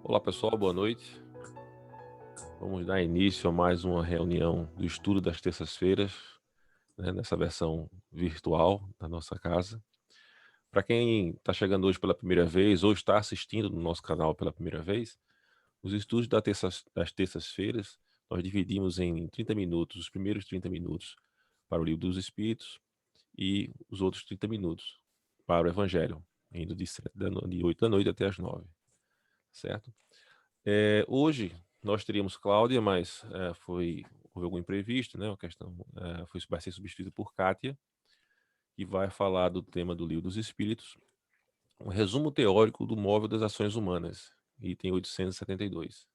Olá pessoal, boa noite. Vamos dar início a mais uma reunião do estudo das terças-feiras, né, nessa versão virtual da nossa casa. Para quem está chegando hoje pela primeira vez ou está assistindo no nosso canal pela primeira vez, os estudos das terças-feiras nós dividimos em 30 minutos, os primeiros 30 minutos para o Livro dos Espíritos e os outros 30 minutos para o Evangelho, indo de 8 da noite até as 9, certo? Hoje nós teríamos Cláudia, mas houve algum imprevisto, né? Uma questão vai ser substituída por Kátia, que vai falar do tema do Livro dos Espíritos, um resumo teórico do móvel das ações humanas, item 872.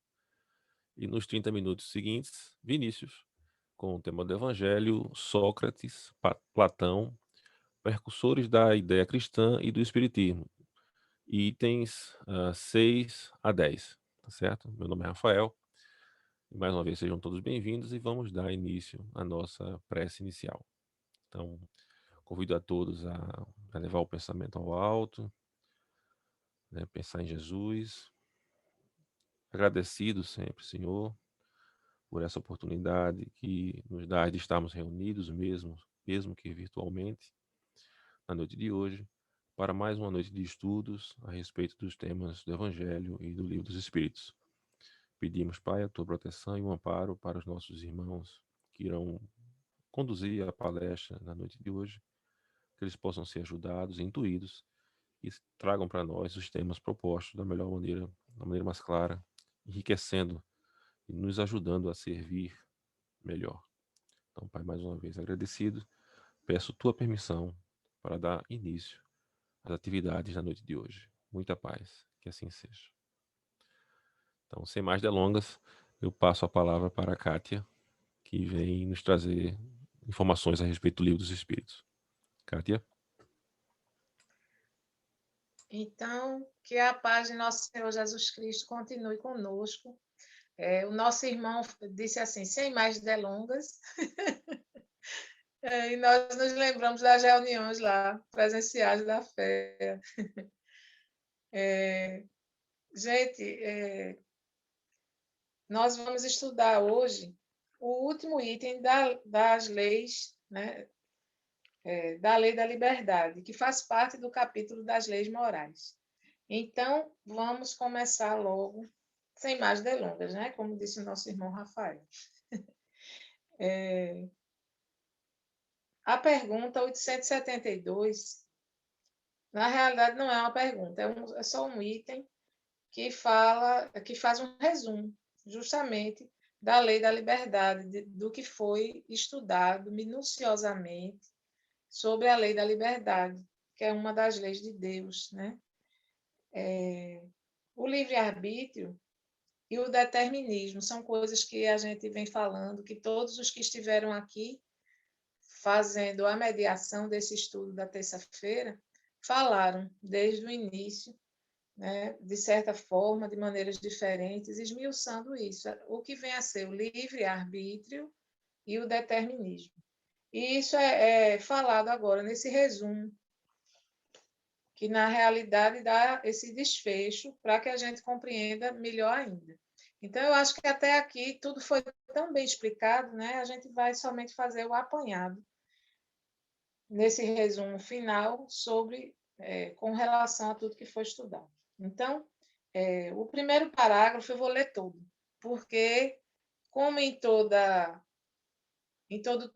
E nos 30 minutos seguintes, Vinícius, com o tema do Evangelho, Sócrates, Platão, precursores da ideia cristã e do Espiritismo, itens 6 a 10. Tá certo? Meu nome é Rafael. Mais uma vez, sejam todos bem-vindos e vamos dar início à nossa prece inicial. Então, convido a todos a levar o pensamento ao alto, né, pensar em Jesus, agradecido sempre, Senhor, por essa oportunidade que nos dá de estarmos reunidos mesmo que virtualmente, na noite de hoje, para mais uma noite de estudos a respeito dos temas do Evangelho e do Livro dos Espíritos. Pedimos, Pai, a tua proteção e um amparo para os nossos irmãos que irão conduzir a palestra na noite de hoje, que eles possam ser ajudados e intuídos e tragam para nós os temas propostos da melhor maneira, da maneira mais clara, enriquecendo e nos ajudando a servir melhor. Então, Pai, mais uma vez agradecido, peço tua permissão para dar início às atividades da noite de hoje. Muita paz, que assim seja. Então, sem mais delongas, eu passo a palavra para a Kátia, que vem nos trazer informações a respeito do Livro dos Espíritos. Kátia? Então, que a paz de nosso Senhor Jesus Cristo continue conosco. O nosso irmão disse assim, sem mais delongas, e nós nos lembramos das reuniões lá, presenciais da fé. Gente, nós vamos estudar hoje o último item das leis, né, da lei da liberdade, que faz parte do capítulo das leis morais. Então, vamos começar logo, sem mais delongas, né? Como disse o nosso irmão Rafael. A pergunta 872, na realidade, não é uma pergunta, é só um item que faz um resumo, justamente, da lei da liberdade, do que foi estudado minuciosamente sobre a lei da liberdade, que é uma das leis de Deus, né? O livre-arbítrio e o determinismo são coisas que a gente vem falando, que todos os que estiveram aqui fazendo a mediação desse estudo da terça-feira falaram desde o início, né, de certa forma, de maneiras diferentes, esmiuçando isso, o que vem a ser o livre-arbítrio e o determinismo. E isso é falado agora nesse resumo, que na realidade dá esse desfecho para que a gente compreenda melhor ainda. Então, eu acho que até aqui tudo foi tão bem explicado, né? A gente vai somente fazer o apanhado nesse resumo final com relação a tudo que foi estudado. Então, o primeiro parágrafo eu vou ler todo, porque, como em todo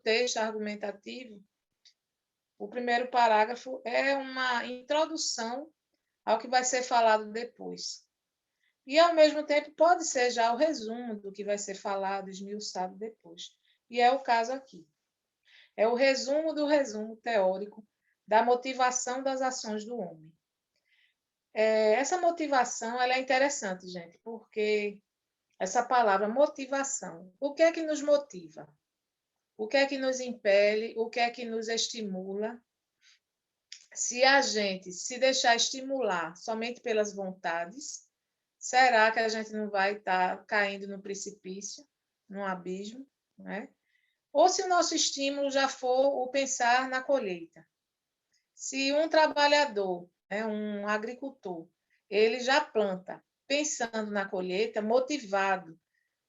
texto argumentativo, o primeiro parágrafo é uma introdução ao que vai ser falado depois. E, ao mesmo tempo, pode ser já o resumo do que vai ser falado, esmiuçado depois. E é o caso aqui. É o resumo do resumo teórico da motivação das ações do homem. Essa motivação ela é interessante, gente, porque essa palavra motivação, o que é que nos motiva? O que é que nos impele? O que é que nos estimula? Se a gente se deixar estimular somente pelas vontades, será que a gente não vai estar caindo no precipício, no abismo, né? Ou se o nosso estímulo já for o pensar na colheita. Se um trabalhador, um agricultor, ele já planta pensando na colheita, motivado,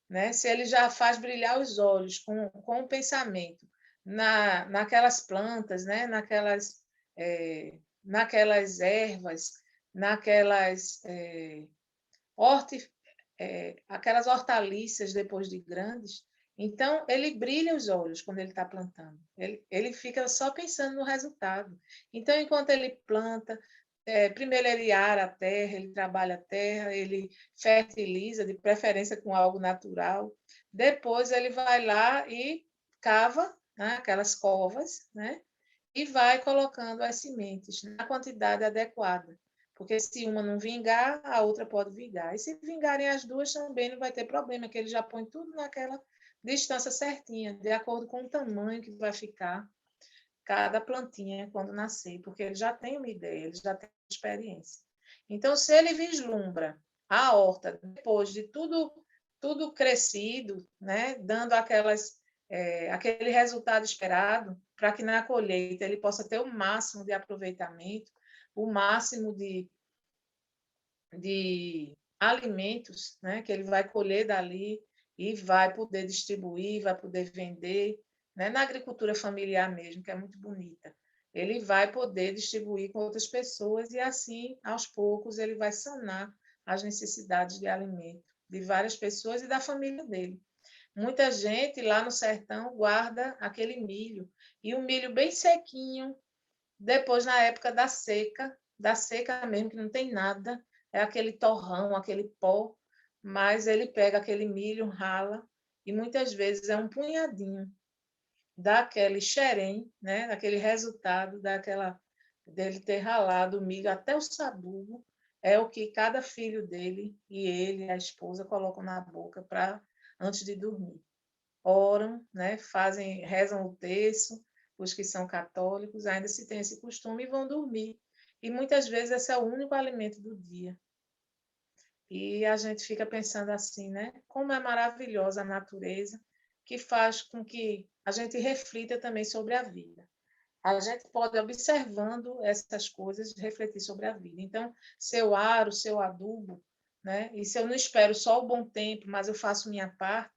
né? Se ele já faz brilhar os olhos com o pensamento naquelas plantas, né? Naquelas ervas, naquelas aquelas hortaliças depois de grandes. Então, ele brilha os olhos quando ele está plantando. Ele fica só pensando no resultado. Então, enquanto ele planta, primeiro ele ara a terra, ele trabalha a terra, ele fertiliza, de preferência com algo natural. Depois, ele vai lá e cava, né, aquelas covas, né, e vai colocando as sementes na quantidade adequada. Porque se uma não vingar, a outra pode vingar. E se vingarem as duas, também não vai ter problema, que ele já põe tudo naquela distância certinha, de acordo com o tamanho que vai ficar cada plantinha quando nascer, porque ele já tem uma ideia, ele já tem experiência. Então, se ele vislumbra a horta depois de tudo crescido, né, dando aquele resultado esperado, para que na colheita ele possa ter o máximo de aproveitamento, o máximo de alimentos, né, que ele vai colher dali e vai poder distribuir, vai poder vender, né, na agricultura familiar mesmo, que é muito bonita. Ele vai poder distribuir com outras pessoas e assim, aos poucos, ele vai sanar as necessidades de alimento de várias pessoas e da família dele. Muita gente lá no sertão guarda aquele milho, e o milho bem sequinho, depois na época da seca mesmo, que não tem nada, é aquele torrão, aquele pó, mas ele pega aquele milho, rala, e muitas vezes é um punhadinho daquele xerém, né, daquele resultado dele ter ralado o milho até o sabugo, é o que cada filho dele e ele, a esposa, colocam na boca para antes de dormir. Oram, né, rezam o terço, os que são católicos ainda se tem esse costume e vão dormir. E muitas vezes esse é o único alimento do dia. E a gente fica pensando assim, né? Como é maravilhosa a natureza, que faz com que a gente reflita também sobre a vida. A gente pode, observando essas coisas, refletir sobre a vida. Então, se eu aro, se eu adubo, né? E se eu não espero só o bom tempo, mas eu faço minha parte,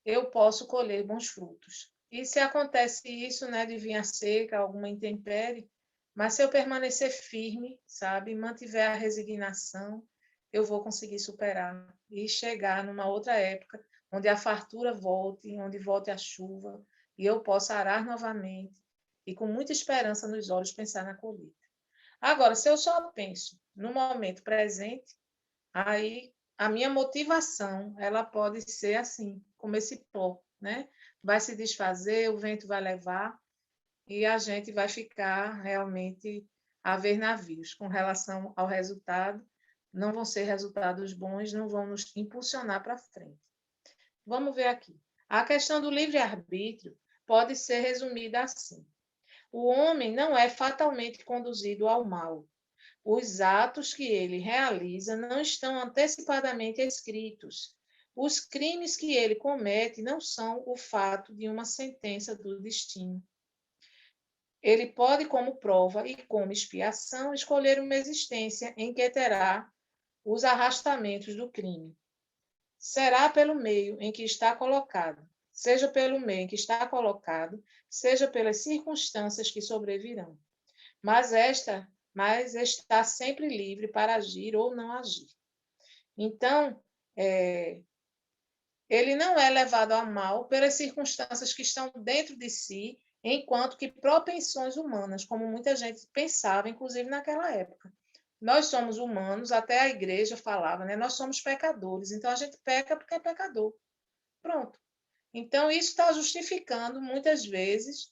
eu posso colher bons frutos. E se acontece isso, né, de vir a seca, alguma intempérie, mas se eu permanecer firme, sabe, mantiver a resignação, eu vou conseguir superar e chegar numa outra época onde a fartura volte, onde volte a chuva e eu possa arar novamente e com muita esperança nos olhos pensar na colheita. Agora, se eu só penso no momento presente, aí a minha motivação, ela pode ser assim, como esse pó, né? Vai se desfazer, o vento vai levar e a gente vai ficar realmente a ver navios. Com relação ao resultado, não vão ser resultados bons, não vão nos impulsionar para frente. Vamos ver aqui. A questão do livre-arbítrio pode ser resumida assim: o homem não é fatalmente conduzido ao mal. Os atos que ele realiza não estão antecipadamente escritos. Os crimes que ele comete não são o fato de uma sentença do destino. Ele pode, como prova e como expiação, escolher uma existência em que terá os arrastamentos do crime. Será pelo meio em que está colocado, seja pelo meio em que está colocado, seja pelas circunstâncias que sobrevirão. Mas está sempre livre para agir ou não agir. Então, ele não é levado ao mal pelas circunstâncias que estão dentro de si, enquanto que propensões humanas, como muita gente pensava, inclusive naquela época. Nós somos humanos, até a igreja falava, né? Nós somos pecadores, então a gente peca porque é pecador. Pronto. Então, isso está justificando, muitas vezes,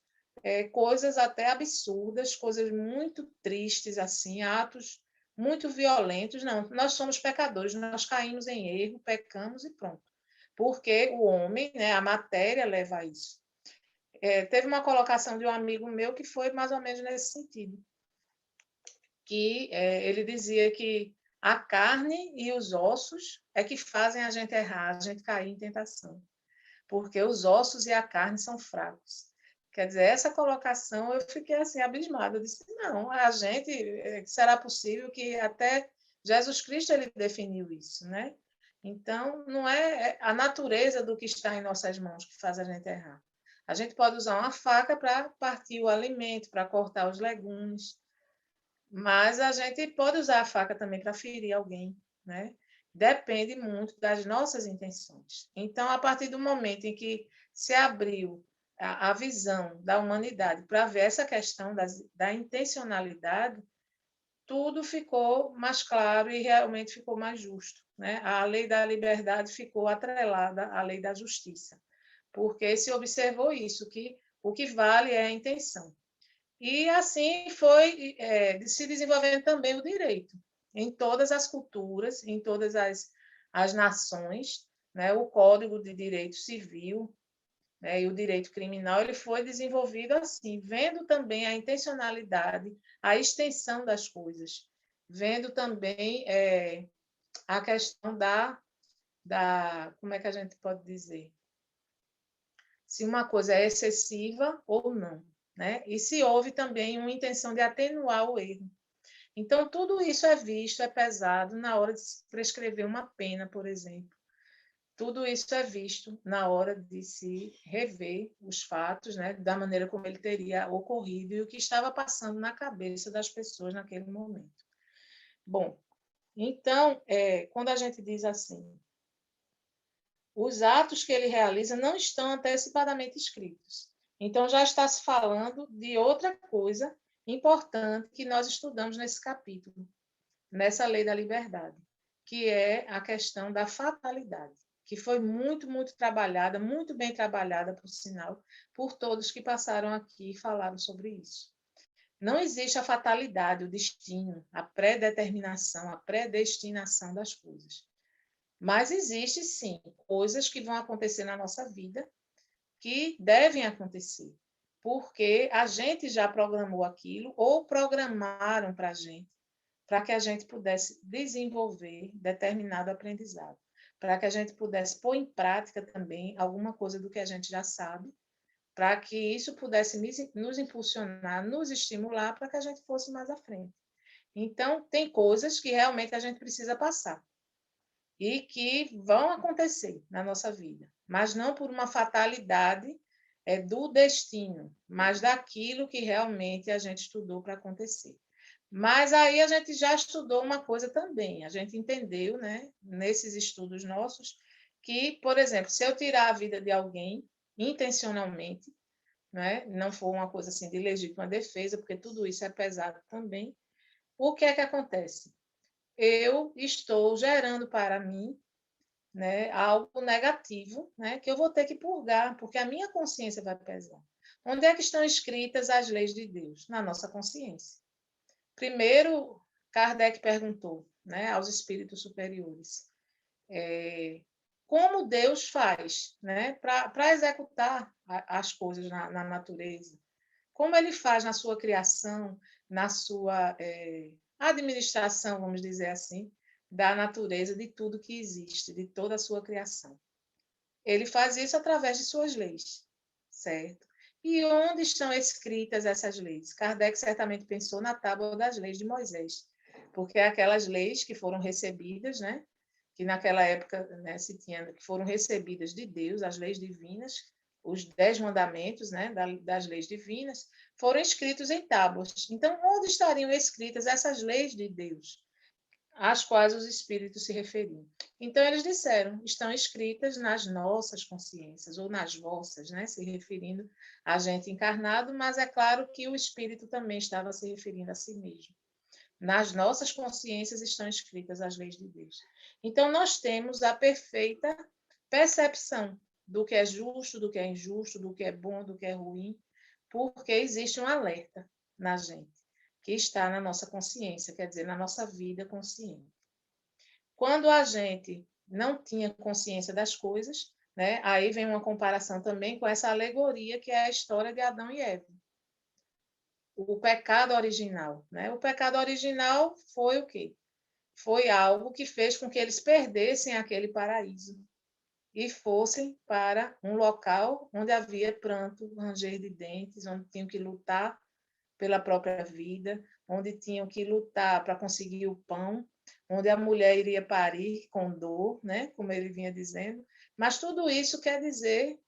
coisas até absurdas, coisas muito tristes, assim, atos muito violentos. Não, nós somos pecadores, nós caímos em erro, pecamos e pronto. Porque o homem, né, a matéria leva a isso. Teve uma colocação de um amigo meu que foi mais ou menos nesse sentido, que ele dizia que a carne e os ossos é que fazem a gente errar, a gente cair em tentação, porque os ossos e a carne são fracos. Quer dizer, essa colocação eu fiquei assim abismada. Eu disse, não, a gente, será possível que até Jesus Cristo ele definiu isso, né? Então, não é a natureza do que está em nossas mãos que faz a gente errar. A gente pode usar uma faca para partir o alimento, para cortar os legumes, mas a gente pode usar a faca também para ferir alguém, né? Depende muito das nossas intenções. Então, a partir do momento em que se abriu a visão da humanidade para ver essa questão da intencionalidade, tudo ficou mais claro e realmente ficou mais justo, né? A lei da liberdade ficou atrelada à lei da justiça, porque se observou isso, que o que vale é a intenção. E assim foi se desenvolvendo também o direito, em todas as culturas, em todas as nações, né? O Código de Direito Civil, né, e o direito criminal ele foi desenvolvido assim, vendo também a intencionalidade, a extensão das coisas, vendo também a questão como é que a gente pode dizer, se uma coisa é excessiva ou não, né? E se houve também uma intenção de atenuar o erro. Então, tudo isso é visto, é pesado na hora de se prescrever uma pena, por exemplo. Tudo isso é visto na hora de se rever os fatos, né, da maneira como ele teria ocorrido e o que estava passando na cabeça das pessoas naquele momento. Bom, então, quando a gente diz assim, os atos que ele realiza não estão antecipadamente escritos. Então, já está se falando de outra coisa importante que nós estudamos nesse capítulo, nessa lei da liberdade, que é a questão da fatalidade, que foi muito, muito trabalhada, muito bem trabalhada, por sinal, por todos que passaram aqui e falaram sobre isso. Não existe a fatalidade, o destino, a predeterminação, a predestinação das coisas. Mas existe, sim, coisas que vão acontecer na nossa vida que devem acontecer, porque a gente já programou aquilo ou programaram para a gente, para que a gente pudesse desenvolver determinado aprendizado, para que a gente pudesse pôr em prática também alguma coisa do que a gente já sabe, para que isso pudesse nos impulsionar, nos estimular para que a gente fosse mais à frente. Então, tem coisas que realmente a gente precisa passar e que vão acontecer na nossa vida, mas não por uma fatalidade do destino, mas daquilo que realmente a gente estudou para acontecer. Mas aí a gente já estudou uma coisa também, a gente entendeu, né, nesses estudos nossos, que, por exemplo, se eu tirar a vida de alguém intencionalmente, né, não for uma coisa assim de legítima defesa, porque tudo isso é pesado também, o que é que acontece? Eu estou gerando para mim, né, algo negativo, né, que eu vou ter que purgar, porque a minha consciência vai pesar. Onde é que estão escritas as leis de Deus? Na nossa consciência. Primeiro, Kardec perguntou, né, aos espíritos superiores, como Deus faz, né, para executar as coisas na natureza? Como ele faz na sua criação, na sua administração, vamos dizer assim, da natureza, de tudo que existe, de toda a sua criação. Ele faz isso através de suas leis, certo? E onde estão escritas essas leis? Kardec certamente pensou na tábua das leis de Moisés, porque aquelas leis que foram recebidas, né, que naquela época, né, se tinha, que foram recebidas de Deus, as leis divinas, os 10 mandamentos, né, das leis divinas, foram escritos em tábuas. Então, onde estariam escritas essas leis de Deus, às quais os espíritos se referiam? Então, eles disseram, estão escritas nas nossas consciências, ou nas vossas, né, se referindo a gente encarnado, mas é claro que o espírito também estava se referindo a si mesmo. Nas nossas consciências estão escritas as leis de Deus. Então, nós temos a perfeita percepção do que é justo, do que é injusto, do que é bom, do que é ruim, porque existe um alerta na gente, que está na nossa consciência, quer dizer, na nossa vida consciente. Quando a gente não tinha consciência das coisas, né, aí vem uma comparação também com essa alegoria que é a história de Adão e Eva. O pecado original, né? O pecado original foi o quê? Foi algo que fez com que eles perdessem aquele paraíso e fossem para um local onde havia pranto, ranger de dentes, onde tinham que lutar pela própria vida, onde tinham que lutar para conseguir o pão, onde a mulher iria parir com dor, né? Como ele vinha dizendo. Mas tudo isso quer dizer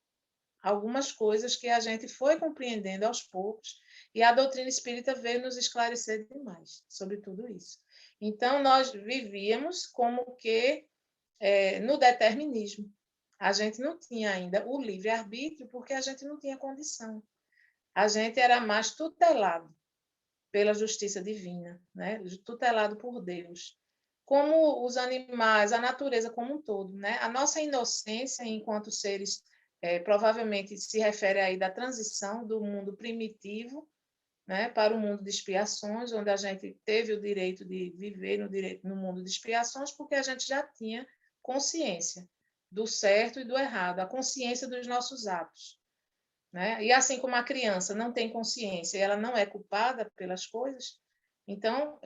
algumas coisas que a gente foi compreendendo aos poucos, e a doutrina espírita veio nos esclarecer demais sobre tudo isso. Então, nós vivíamos como que no determinismo. A gente não tinha ainda o livre-arbítrio, porque a gente não tinha condição. A gente era mais tutelado pela justiça divina, né? Tutelado por Deus. Como os animais, a natureza como um todo, né? A nossa inocência enquanto seres provavelmente se refere aí da transição do mundo primitivo, né, para o mundo de expiações, onde a gente teve o direito de viver no mundo de expiações, porque a gente já tinha consciência do certo e do errado, a consciência dos nossos atos. Né? E assim como a criança não tem consciência e ela não é culpada pelas coisas, então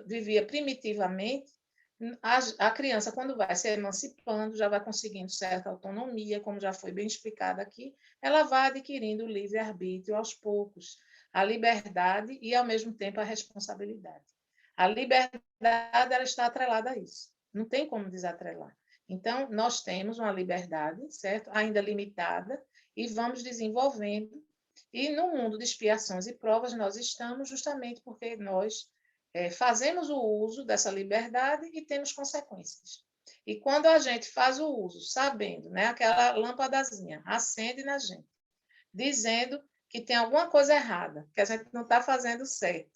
vivia primitivamente. A criança, quando vai se emancipando, já vai conseguindo certa autonomia, como já foi bem explicado aqui, ela vai adquirindo o livre-arbítrio aos poucos, a liberdade e, ao mesmo tempo, a responsabilidade. A liberdade ela está atrelada a isso, não tem como desatrelar. Então, nós temos uma liberdade, certo? Ainda limitada, e vamos desenvolvendo. E no mundo de expiações e provas, nós estamos justamente porque nós fazemos o uso dessa liberdade e temos consequências. E quando a gente faz o uso, sabendo, né, aquela lâmpadazinha acende na gente, dizendo que tem alguma coisa errada, que a gente não está fazendo certo,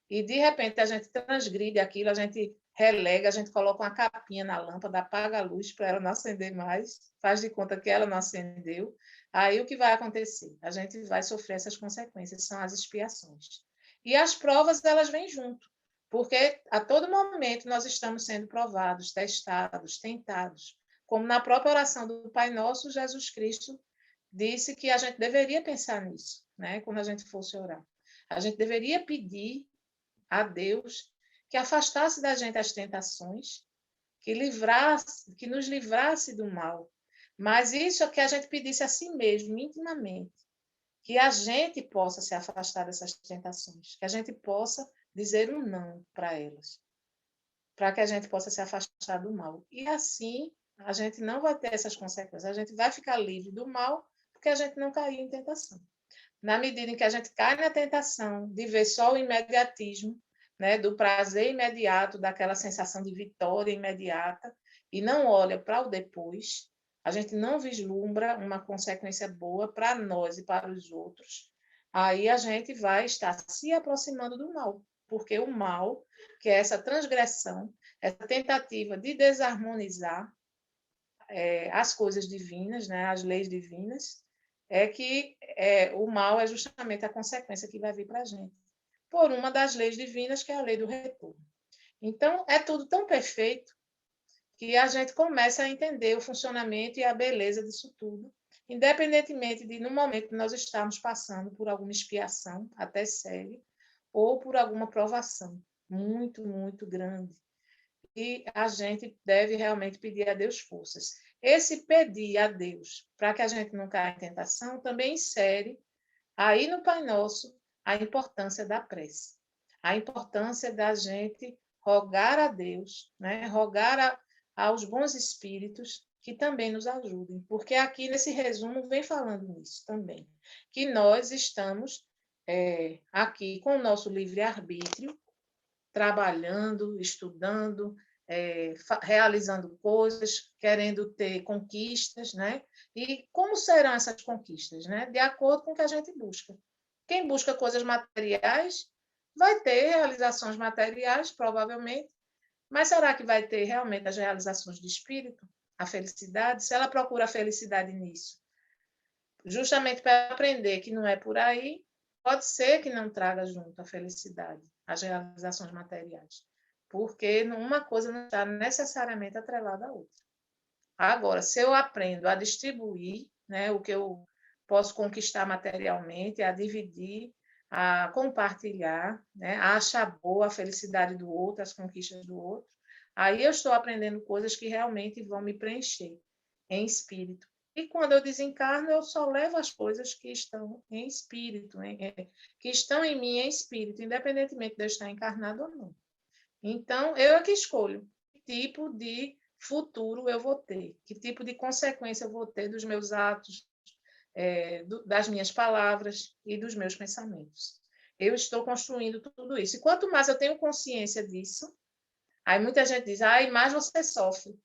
e de repente a gente transgride aquilo, a gente relega, a gente coloca uma capinha na lâmpada, apaga a luz para ela não acender mais, faz de conta que ela não acendeu, aí o que vai acontecer? A gente vai sofrer essas consequências, são as expiações. E as provas, elas vêm junto, porque a todo momento nós estamos sendo provados, testados, tentados. Como na própria oração do Pai Nosso, Jesus Cristo disse que a gente deveria pensar nisso, né? Quando a gente fosse orar. A gente deveria pedir a Deus que afastasse da gente as tentações, que nos livrasse do mal. Mas isso é que a gente pedisse a si mesmo, intimamente, que a gente possa se afastar dessas tentações, que a gente possa dizer um não para elas, para que a gente possa se afastar do mal. E assim a gente não vai ter essas consequências, a gente vai ficar livre do mal, porque a gente não caiu em tentação. Na medida em que a gente cai na tentação de ver só o imediatismo, né, do prazer imediato, daquela sensação de vitória imediata, e não olha para o depois, a gente não vislumbra uma consequência boa para nós e para os outros, aí a gente vai estar se aproximando do mal, porque o mal, que é essa transgressão, essa tentativa de desarmonizar as coisas divinas, né, as leis divinas, é que o mal é justamente a consequência que vai vir para a gente, por uma das leis divinas, que é a lei do retorno. Então, é tudo tão perfeito que a gente começa a entender o funcionamento e a beleza disso tudo, independentemente de, no momento, nós estarmos passando por alguma expiação, até séria, ou por alguma provação muito, muito grande. E a gente deve realmente pedir a Deus forças. Esse pedir a Deus para que a gente não caia em tentação também insere aí no Pai Nosso a importância da prece, a importância da gente rogar a Deus, né? Rogar aos bons espíritos que também nos ajudem, porque aqui nesse resumo vem falando nisso também, que nós estamos aqui com o nosso livre-arbítrio, trabalhando, estudando, realizando coisas, querendo ter conquistas, né? E como serão essas conquistas, né? De acordo com o que a gente busca. Quem busca coisas materiais vai ter realizações materiais, provavelmente, mas será que vai ter realmente as realizações de espírito, a felicidade? Se ela procura a felicidade nisso, justamente para aprender que não é por aí, pode ser que não traga junto a felicidade, as realizações materiais, porque uma coisa não está necessariamente atrelada à outra. Agora, se eu aprendo a distribuir, né, o que eu posso conquistar materialmente, a dividir, a compartilhar, né, a achar boa a felicidade do outro, as conquistas do outro, aí eu estou aprendendo coisas que realmente vão me preencher em espírito. E quando eu desencarno, eu só levo as coisas que estão em espírito, que estão em mim em espírito, independentemente de eu estar encarnado ou não. Então, eu é que escolho que tipo de futuro eu vou ter, que tipo de consequência eu vou ter dos meus atos, das minhas palavras e dos meus pensamentos. Eu estou construindo tudo isso. E quanto mais eu tenho consciência disso, aí muita gente diz, mais você sofre,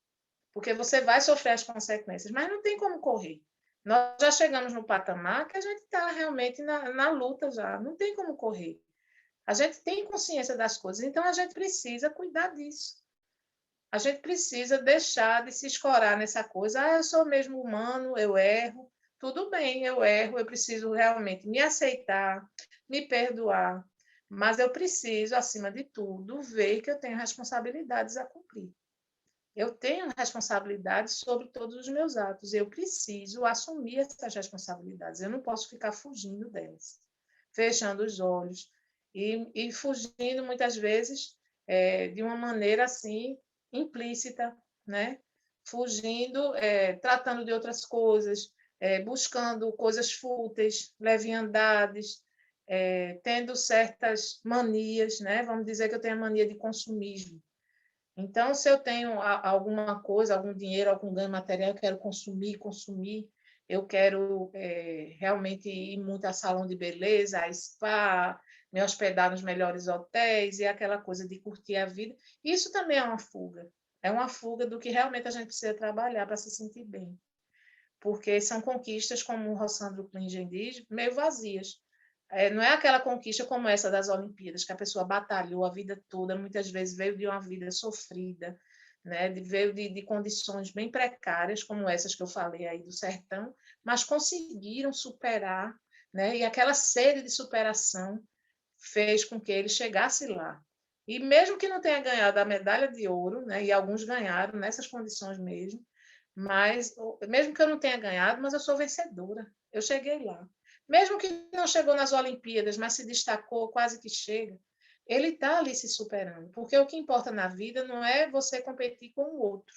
porque você vai sofrer as consequências, mas não tem como correr. Nós já chegamos no patamar que a gente está realmente na luta já, não tem como correr. A gente tem consciência das coisas, então a gente precisa cuidar disso. A gente precisa deixar de se escorar nessa coisa. Eu sou mesmo humano, eu erro. Tudo bem, eu erro, eu preciso realmente me aceitar, me perdoar. Mas eu preciso, acima de tudo, ver que eu tenho responsabilidades a cumprir. Eu tenho responsabilidades sobre todos os meus atos. Eu preciso assumir essas responsabilidades. Eu não posso ficar fugindo delas, fechando os olhos e fugindo muitas vezes de uma maneira assim implícita, né? Fugindo, tratando de outras coisas, buscando coisas fúteis, leviandades, tendo certas manias, né? Vamos dizer que eu tenho a mania de consumismo. Então, se eu tenho alguma coisa, algum dinheiro, algum ganho material, eu quero consumir, eu quero realmente ir muito a salão de beleza, a spa, me hospedar nos melhores hotéis e aquela coisa de curtir a vida. Isso também é uma fuga. É uma fuga do que realmente a gente precisa trabalhar para se sentir bem. Porque são conquistas, como o Rossandro Klingen diz, meio vazias. Não é aquela conquista como essa das Olimpíadas, que a pessoa batalhou a vida toda, muitas vezes veio de uma vida sofrida, né? Veio de condições bem precárias, como essas que eu falei aí do sertão, mas conseguiram superar, né? E aquela sede de superação fez com que ele chegasse lá. E mesmo que não tenha ganhado a medalha de ouro, né? E alguns ganharam nessas condições mesmo, mas mesmo que eu não tenha ganhado, mas eu sou vencedora. Eu cheguei lá. Mesmo que não chegou nas Olimpíadas, mas se destacou, quase que chega, ele está ali se superando. Porque o que importa na vida não é você competir com o outro.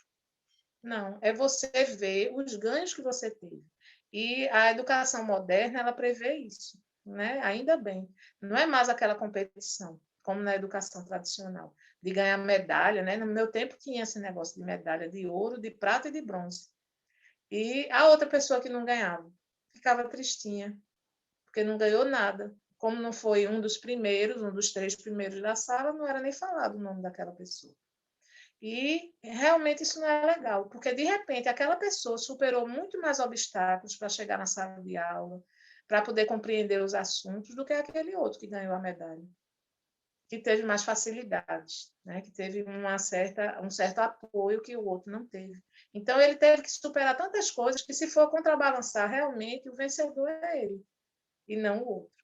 Não, é você ver os ganhos que você teve. E a educação moderna, ela prevê isso, né? Ainda bem. Não é mais aquela competição, como na educação tradicional, de ganhar medalha, né? No meu tempo tinha esse negócio de medalha de ouro, de prata e de bronze. E a outra pessoa que não ganhava ficava tristinha, porque não ganhou nada. Como não foi um dos primeiros, um dos 3 primeiros da sala, não era nem falado o nome daquela pessoa. E realmente isso não é legal, porque de repente aquela pessoa superou muito mais obstáculos para chegar na sala de aula, para poder compreender os assuntos, do que aquele outro que ganhou a medalha, que teve mais facilidades, né? Que teve um certo apoio que o outro não teve. Então, ele teve que superar tantas coisas que, se for contrabalançar, realmente o vencedor é ele, e não o outro.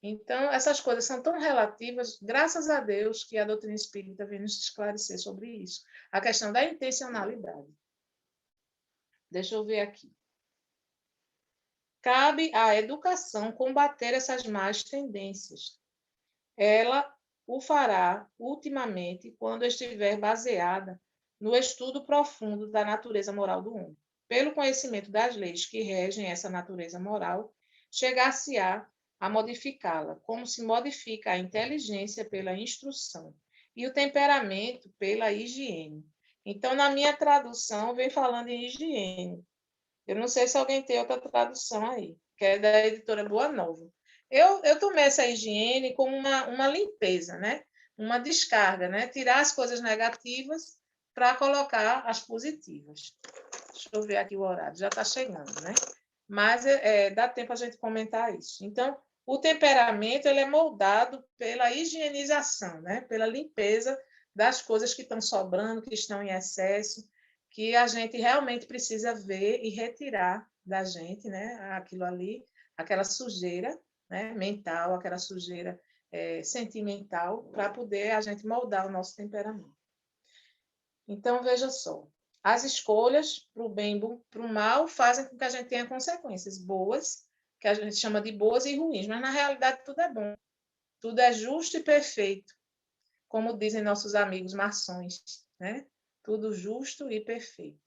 Então, essas coisas são tão relativas, graças a Deus que a doutrina espírita vem nos esclarecer sobre isso. A questão da intencionalidade. Deixa eu ver aqui. Cabe à educação combater essas más tendências. Ela o fará ultimamente quando estiver baseada no estudo profundo da natureza moral do homem. Pelo conhecimento das leis que regem essa natureza moral, chegar-se-á a modificá-la, como se modifica a inteligência pela instrução e o temperamento pela higiene. Então, na minha tradução, vem falando em higiene. Eu não sei se alguém tem outra tradução aí, que é da editora Boa Nova. Eu tomei essa higiene como uma limpeza, né? Uma descarga, né? Tirar as coisas negativas para colocar as positivas. Deixa eu ver aqui o horário, já está chegando, né? Mas dá tempo a gente comentar isso. Então, o temperamento ele é moldado pela higienização, né? Pela limpeza das coisas que estão sobrando, que estão em excesso, que a gente realmente precisa ver e retirar da gente, né? Aquilo ali, aquela sujeira, né? Mental, aquela sujeira sentimental, para poder a gente moldar o nosso temperamento. Então, veja só, as escolhas para o bem e para o mal fazem com que a gente tenha consequências boas, que a gente chama de boas e ruins, mas na realidade tudo é bom, tudo é justo e perfeito, como dizem nossos amigos maçons, né? Tudo justo e perfeito.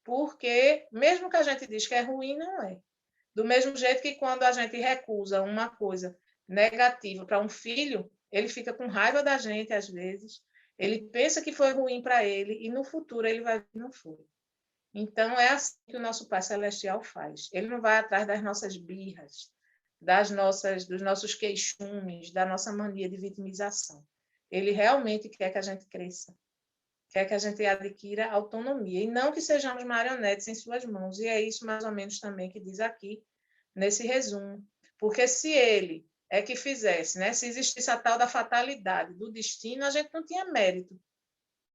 porque mesmo que a gente diz que é ruim, não é. Do mesmo jeito que quando a gente recusa uma coisa negativa para um filho, ele fica com raiva da gente às vezes, ele pensa que foi ruim para ele e no futuro ele vai ver que não foi. Então é assim que o nosso Pai Celestial faz. Ele não vai atrás das nossas birras, dos nossos queixumes, da nossa mania de vitimização. Ele realmente quer que a gente cresça, quer que a gente adquira autonomia, e não que sejamos marionetes em suas mãos. E é isso mais ou menos também que diz aqui, nesse resumo. Porque se ele é que fizesse, né? Se existisse a tal da fatalidade do destino, a gente não tinha mérito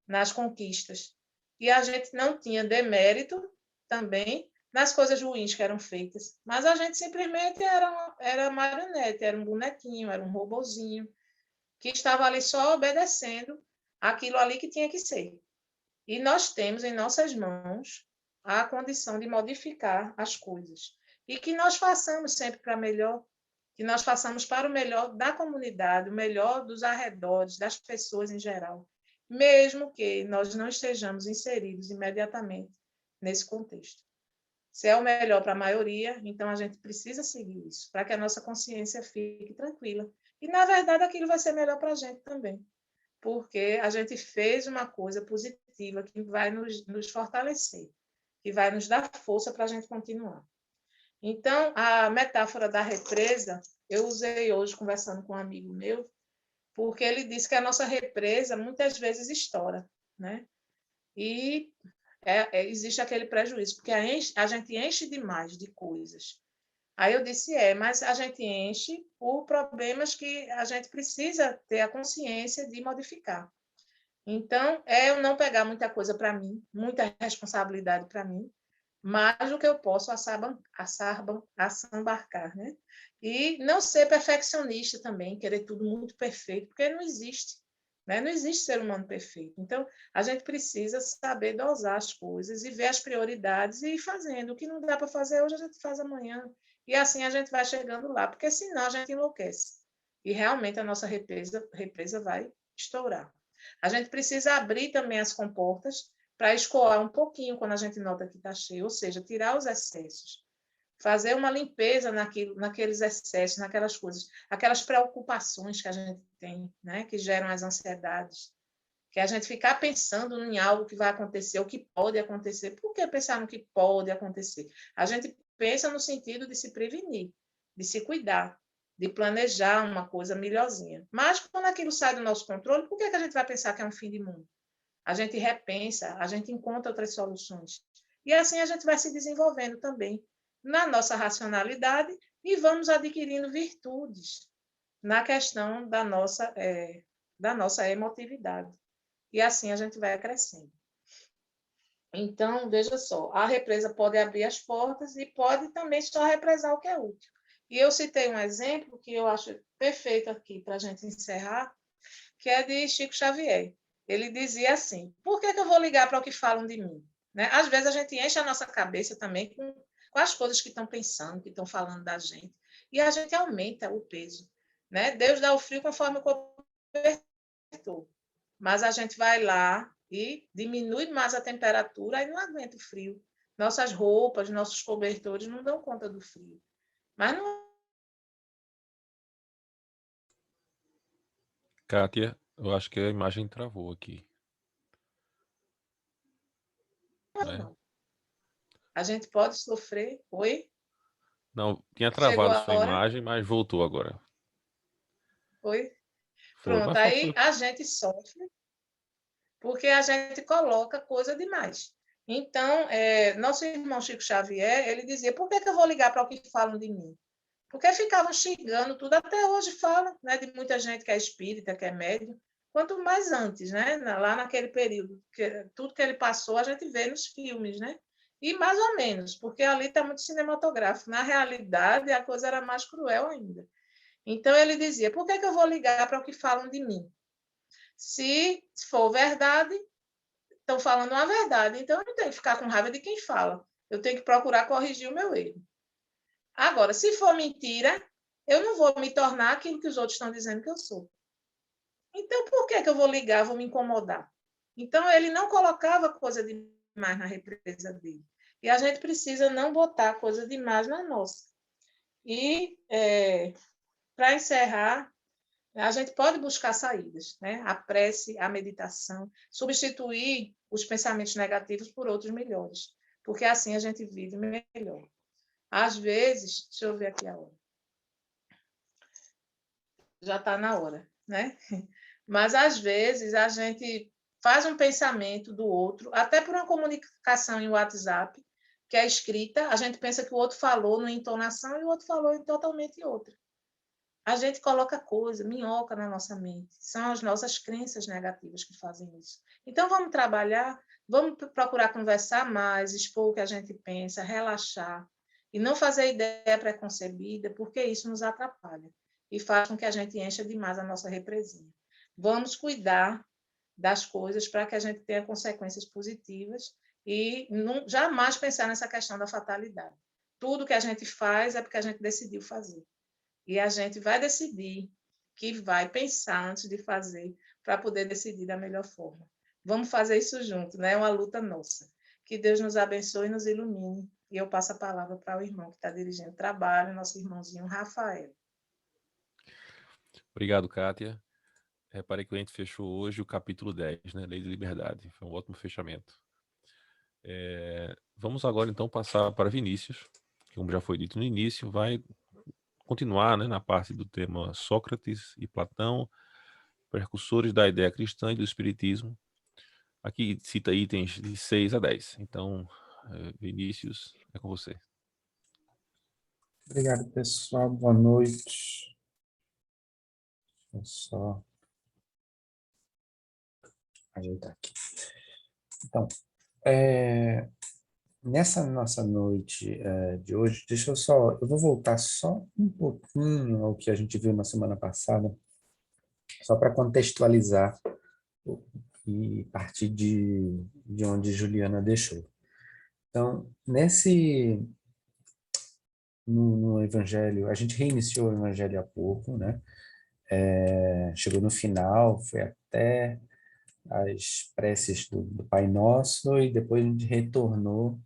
nas conquistas. E a gente não tinha demérito também nas coisas ruins que eram feitas. Mas a gente simplesmente era marionete, era um bonequinho, era um robozinho, que estava ali só obedecendo aquilo ali que tinha que ser. E nós temos em nossas mãos a condição de modificar as coisas. E que nós façamos sempre para melhor, que nós façamos para o melhor da comunidade, o melhor dos arredores, das pessoas em geral, mesmo que nós não estejamos inseridos imediatamente nesse contexto. Se é o melhor para a maioria, então a gente precisa seguir isso, para que a nossa consciência fique tranquila. E, na verdade, aquilo vai ser melhor para a gente também, porque a gente fez uma coisa positiva que vai nos fortalecer, que vai nos dar força para a gente continuar. Então, a metáfora da represa, eu usei hoje conversando com um amigo meu, porque ele disse que a nossa represa muitas vezes estoura, né? E existe aquele prejuízo, porque a gente enche demais de coisas. Aí eu disse, mas a gente enche por problemas que a gente precisa ter a consciência de modificar. Então, eu não pegar muita coisa para mim, muita responsabilidade para mim, mais do que eu posso assambarcar, né? E não ser perfeccionista também, querer tudo muito perfeito, porque não existe, né? Não existe ser humano perfeito. Então, a gente precisa saber dosar as coisas e ver as prioridades e ir fazendo. O que não dá para fazer hoje, a gente faz amanhã. E assim a gente vai chegando lá, porque senão a gente enlouquece. E realmente a nossa represa vai estourar. A gente precisa abrir também as comportas para escoar um pouquinho quando a gente nota que está cheio, ou seja, tirar os excessos, fazer uma limpeza naqueles excessos, naquelas coisas, aquelas preocupações que a gente tem, né, que geram as ansiedades, que a gente ficar pensando em algo que vai acontecer, o que pode acontecer. Por que pensar no que pode acontecer? A gente pensa no sentido de se prevenir, de se cuidar, de planejar uma coisa melhorzinha. Mas quando aquilo sai do nosso controle, por que a gente vai pensar que é um fim de mundo? A gente repensa, a gente encontra outras soluções. E assim a gente vai se desenvolvendo também na nossa racionalidade e vamos adquirindo virtudes na questão da nossa emotividade. E assim a gente vai crescendo. Então, veja só, a represa pode abrir as portas e pode também só represar o que é útil. E eu citei um exemplo que eu acho perfeito aqui para a gente encerrar, que é de Chico Xavier. Ele dizia assim, por que eu vou ligar para o que falam de mim? Né? Às vezes a gente enche a nossa cabeça também com as coisas que estão pensando, que estão falando da gente, e a gente aumenta o peso. Né? Deus dá o frio conforme o cobertor. Mas a gente vai lá e diminui mais a temperatura e não aguenta o frio. Nossas roupas, nossos cobertores não dão conta do frio. Mas não. Kátia, eu acho que a imagem travou aqui. Né? Não. A gente pode sofrer. Oi? Não, tinha Chegou travado a sua hora? imagem, mas voltou agora. Oi? Foi, Pronto, mas pode aí ser. a gente sofre porque a gente coloca coisa demais. Então, nosso irmão Chico Xavier, ele dizia, por que eu vou ligar para o que falam de mim? Porque ficavam xingando tudo, até hoje falam, né, de muita gente que é espírita, que é médium, quanto mais antes, né, lá naquele período, que tudo que ele passou a gente vê nos filmes, né? E mais ou menos, porque ali está muito cinematográfico. Na realidade, a coisa era mais cruel ainda. Então, ele dizia, por que eu vou ligar para o que falam de mim? Se for verdade, estão falando uma verdade, então eu não tenho que ficar com raiva de quem fala. Eu tenho que procurar corrigir o meu erro. Agora, se for mentira, eu não vou me tornar aquilo que os outros estão dizendo que eu sou. Então, por que eu vou ligar, vou me incomodar? Então, ele não colocava coisa demais na represa dele. E a gente precisa não botar coisa demais na nossa. E, para encerrar, a gente pode buscar saídas, né? A prece, a meditação, substituir os pensamentos negativos por outros melhores, porque assim a gente vive melhor. Às vezes, deixa eu ver aqui a hora. Já está na hora, né? Mas às vezes a gente faz um pensamento do outro, até por uma comunicação em WhatsApp, que é escrita, a gente pensa que o outro falou numa entonação e o outro falou em totalmente outra. A gente coloca coisa, minhoca na nossa mente. São as nossas crenças negativas que fazem isso. Então, vamos trabalhar, vamos procurar conversar mais, expor o que a gente pensa, relaxar, e não fazer ideia preconcebida, porque isso nos atrapalha e faz com que a gente encha demais a nossa represinha. Vamos cuidar das coisas para que a gente tenha consequências positivas e não, jamais pensar nessa questão da fatalidade. Tudo que a gente faz é porque a gente decidiu fazer. E a gente vai decidir que vai pensar antes de fazer para poder decidir da melhor forma. Vamos fazer isso junto, né? É uma luta nossa. Que Deus nos abençoe e nos ilumine. E eu passo a palavra para o irmão que está dirigindo o trabalho, nosso irmãozinho Rafael. Obrigado, Kátia. Reparei que a gente fechou hoje o capítulo 10, né? Lei de Liberdade. Foi um ótimo fechamento. Vamos agora, então, passar para Vinícius, que, como já foi dito no início, vai continuar, né, na parte do tema Sócrates e Platão, precursores da ideia cristã e do espiritismo. Aqui cita itens de 6 a 10. Então, Vinícius, é com você. Obrigado, pessoal. Boa noite. Deixa eu só ajeitar aqui. Então, nessa nossa noite de hoje, eu vou voltar só um pouquinho ao que a gente viu na semana passada, só para contextualizar e partir de onde Juliana deixou. Então, no Evangelho, a gente reiniciou o Evangelho há pouco, né? Chegou no final, foi até as preces do Pai Nosso, e depois a gente retornou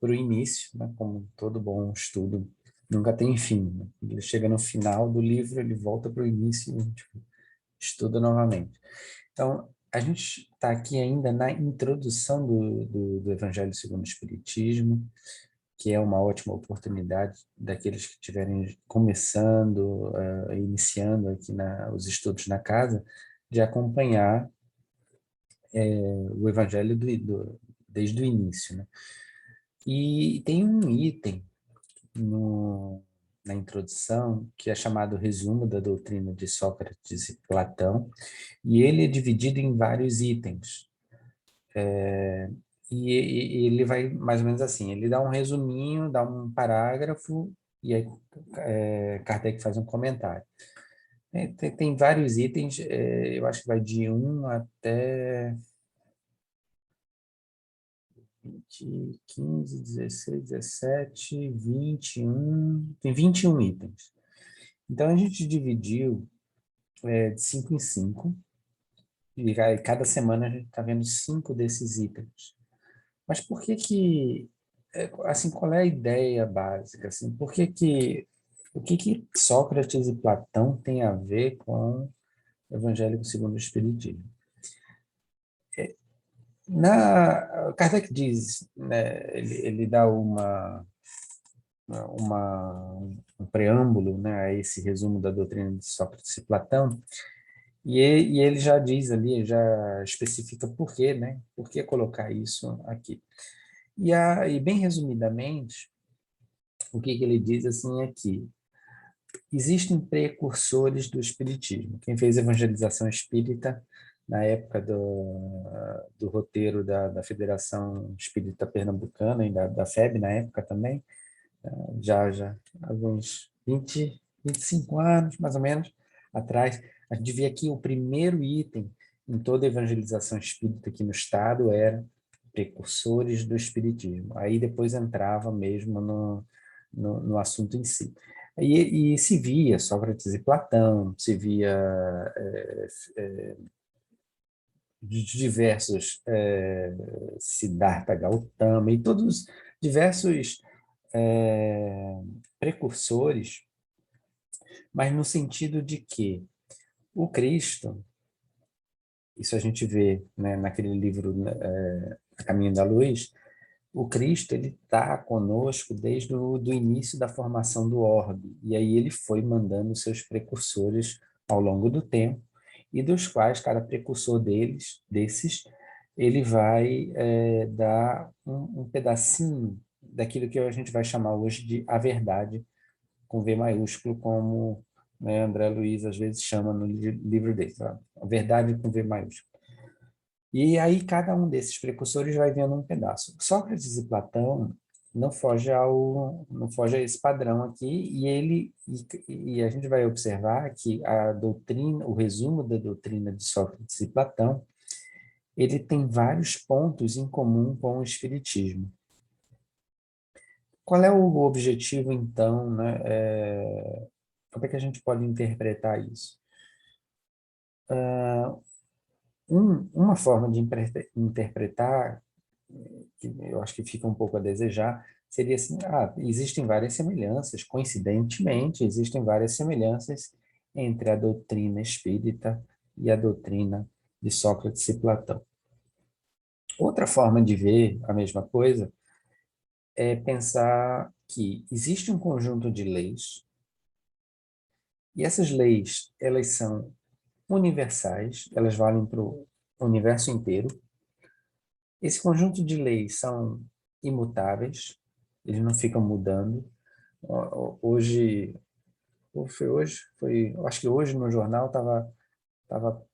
para o início, né? Como todo bom estudo, nunca tem fim, né? Ele chega no final do livro, ele volta para o início e tipo, estuda novamente. Então, a gente está aqui ainda na introdução do Evangelho segundo o Espiritismo, que é uma ótima oportunidade daqueles que estiverem começando, iniciando aqui os estudos na casa, de acompanhar o Evangelho desde o início, né? E tem um item na introdução que é chamado Resumo da Doutrina de Sócrates e Platão, e ele é dividido em vários itens. E ele vai mais ou menos assim, ele dá um resuminho, dá um parágrafo, e aí Kardec faz um comentário. Tem vários itens, eu acho que vai de 1 até 20, 15, 16, 17, 21, tem 21 itens. Então, a gente dividiu de 5 em 5, e cada semana a gente está vendo 5 desses itens. Mas por que assim, qual é a ideia básica? Assim, o que Sócrates e Platão têm a ver com o Evangelho segundo o Espiritismo? Kardec diz, né, ele dá um preâmbulo, né, a esse resumo da doutrina de Sócrates e Platão, e ele já diz ali, já especifica por quê, né, por que colocar isso aqui. E bem resumidamente, o que ele diz assim é que existem precursores do espiritismo. Quem fez evangelização espírita na época do roteiro da Federação Espírita Pernambucana e da FEB na época também, já alguns 25 anos, mais ou menos, atrás, a gente via que o primeiro item em toda a evangelização espírita aqui no Estado era precursores do espiritismo. Aí depois entrava mesmo no assunto em si. E se via Sócrates e Platão, se via de diversos Siddhartha Gautama e todos diversos precursores, mas no sentido de que o Cristo, isso a gente vê, né, naquele livro A Caminho da Luz, o Cristo ele está conosco desde o do início da formação do orbe, e aí ele foi mandando seus precursores ao longo do tempo, e dos quais cada precursor desses, ele vai dar um pedacinho daquilo que a gente vai chamar hoje de a verdade, com V maiúsculo, como, né, André Luiz às vezes chama no livro dele, tá? A verdade com V maiúsculo. E aí cada um desses precursores vai vendo um pedaço. Sócrates e Platão não foge a esse padrão aqui, e a gente vai observar que a doutrina, o resumo da doutrina de Sócrates e Platão, ele tem vários pontos em comum com o espiritismo. Qual é o objetivo, então, né? Como é que a gente pode interpretar isso? Uma forma de interpretar, que eu acho que fica um pouco a desejar, seria assim, existem várias semelhanças, coincidentemente, existem várias semelhanças entre a doutrina espírita e a doutrina de Sócrates e Platão. Outra forma de ver a mesma coisa é pensar que existe um conjunto de leis, e essas leis, elas são universais, elas valem para o universo inteiro. Esse conjunto de leis são imutáveis, eles não ficam mudando. Hoje, eu acho que hoje no jornal estava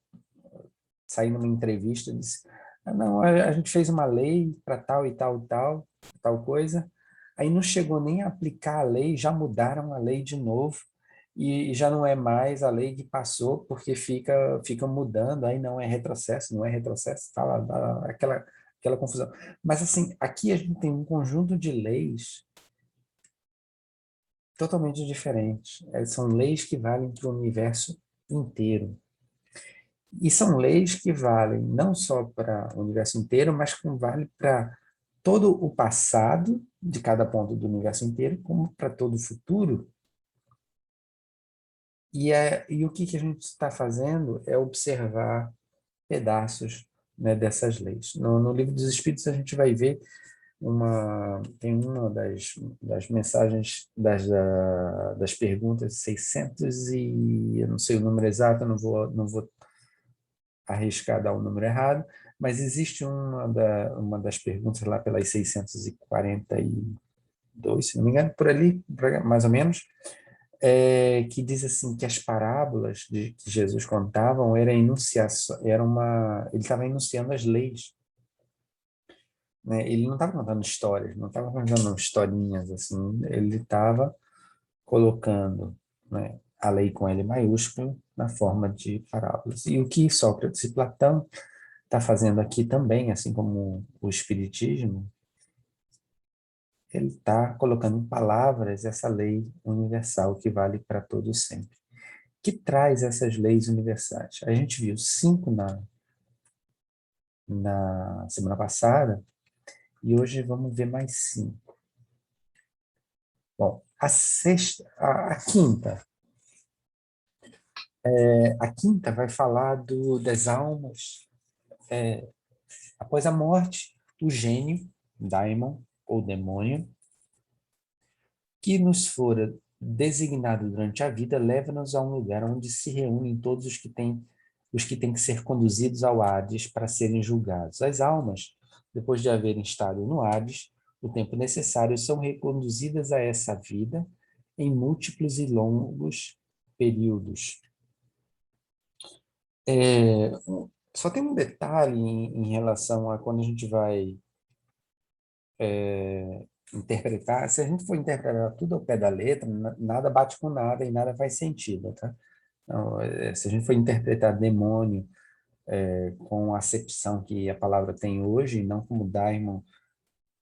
saindo uma entrevista, disse, não, a gente fez uma lei para tal e tal, tal coisa, aí não chegou nem a aplicar a lei, já mudaram a lei de novo, e já não é mais a lei que passou, porque fica mudando, aí não é retrocesso, tá lá, aquela confusão. Mas assim, aqui a gente tem um conjunto de leis totalmente diferentes. São leis que valem para o universo inteiro. E são leis que valem não só para o universo inteiro, mas que valem para todo o passado de cada ponto do universo inteiro, como para todo o futuro. E o que a gente está fazendo é observar pedaços, né, dessas leis. No Livro dos Espíritos a gente vai ver tem uma das mensagens, das perguntas 600 e eu não sei o número exato, não vou arriscar dar o número errado, mas existe uma das perguntas lá pelas 642, se não me engano, por ali, mais ou menos, que diz assim que as parábolas que Jesus contavam ele estava enunciando as leis, né? Ele não estava contando histórias, não estava contando historinhas assim, ele estava colocando, né, a lei com L maiúsculo na forma de parábolas. E o que Sócrates e Platão está fazendo aqui também, assim como o Espiritismo, ele está colocando em palavras essa lei universal que vale para todos sempre. Que traz essas leis universais? A gente viu 5 na semana passada, e hoje vamos ver mais 5. Bom, a quinta. A quinta vai falar das almas após a morte, o gênio, daimon ou demônio, que nos fora designado durante a vida, leva-nos a um lugar onde se reúnem todos os que têm que ser conduzidos ao Hades para serem julgados. As almas, depois de haverem estado no Hades, o tempo necessário, são reconduzidas a essa vida em múltiplos e longos períodos. Só tem um detalhe em relação a quando a gente vai interpretar. Se a gente for interpretar tudo ao pé da letra, nada bate com nada e nada faz sentido, tá? Então, se a gente for interpretar demônio com a acepção que a palavra tem hoje, não como daimon,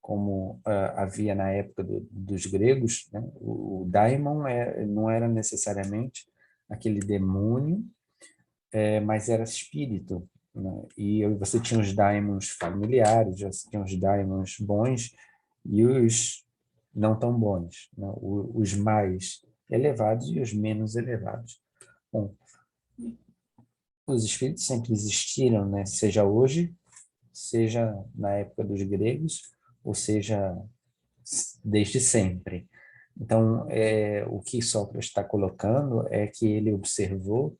como havia na época dos gregos, né? O daimon não era necessariamente aquele demônio, mas era espírito. né? E você tinha os daimons familiares, você tinha os daimons bons e os não tão bons, né? Os mais elevados e os menos elevados. Bom, os espíritos sempre existiram, né? Seja hoje, seja na época dos gregos, ou seja, desde sempre. Então, o que Sócrates está colocando é que ele observou,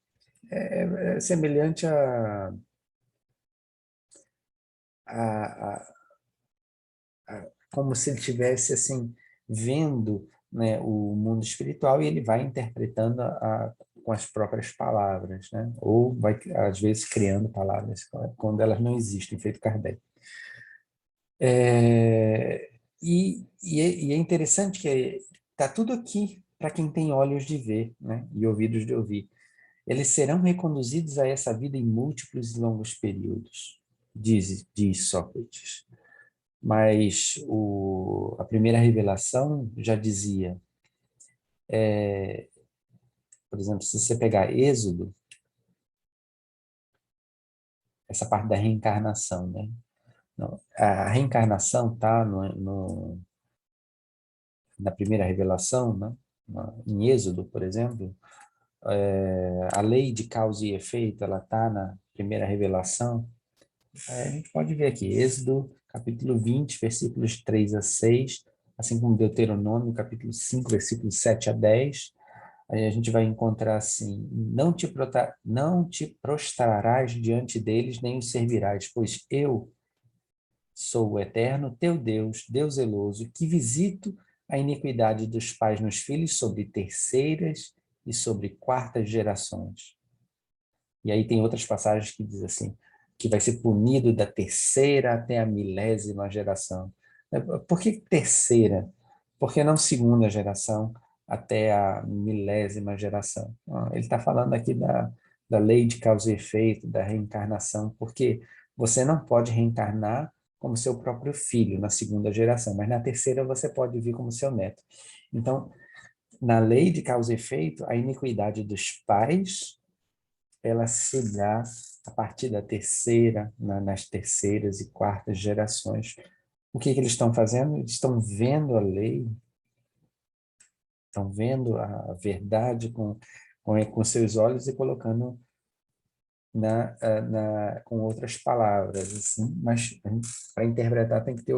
é semelhante a, como se ele tivesse assim vendo, né, o mundo espiritual e ele vai interpretando com as próprias palavras, né? Ou vai às vezes criando palavras quando elas não existem, feito Kardec. E é interessante que está tudo aqui para quem tem olhos de ver, né, e ouvidos de ouvir. Eles serão reconduzidos a essa vida em múltiplos e longos períodos, diz Sócrates. Mas a primeira revelação já dizia, por exemplo, se você pegar Êxodo, essa parte da reencarnação, né? A reencarnação está na primeira revelação, né? Em Êxodo, por exemplo, a lei de causa e efeito, ela está na primeira revelação. A gente pode ver aqui, Êxodo, capítulo 20, versículos 3 a 6, assim como Deuteronômio, capítulo 5, versículos 7 a 10. Aí a gente vai encontrar assim, não te prostrarás diante deles, nem os servirás, pois eu sou o eterno, teu Deus, Deus zeloso, que visito a iniquidade dos pais nos filhos sobre terceiras e sobre quartas gerações. E aí tem outras passagens que diz assim, que vai ser punido da terceira até a milésima geração. Por que terceira? Por que não segunda geração até a milésima geração? Ele está falando aqui da lei de causa e efeito, da reencarnação, porque você não pode reencarnar como seu próprio filho na segunda geração, mas na terceira você pode vir como seu neto. Então, na lei de causa e efeito, a iniquidade dos pais ela se dá a partir da terceira, nas terceiras e quartas gerações. O que eles estão fazendo? Eles estão vendo a lei, estão vendo a verdade com seus olhos e colocando com outras palavras, assim, mas para interpretar tem que ter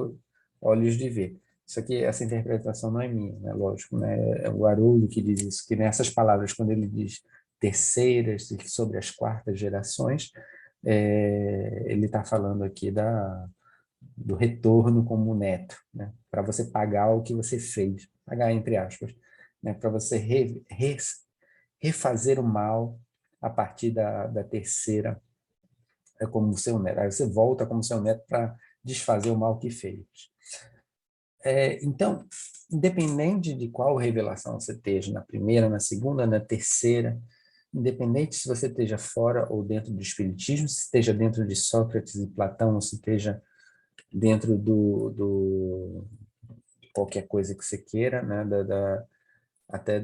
olhos de ver. Isso aqui, essa interpretação não é minha, né? Lógico, né? É o Haroldo que diz isso, que nessas palavras, quando ele diz terceiras e sobre as quartas gerações, ele está falando aqui do retorno como neto, né? Para você pagar o que você fez, pagar entre aspas, né? Para você refazer o mal a partir da terceira, como seu neto. Aí você volta como seu neto para desfazer o mal que fez. Então, independente de qual revelação você esteja, na primeira, na segunda, na terceira, independente se você esteja fora ou dentro do Espiritismo, se esteja dentro de Sócrates e Platão, ou se esteja dentro de qualquer coisa que você queira, né, até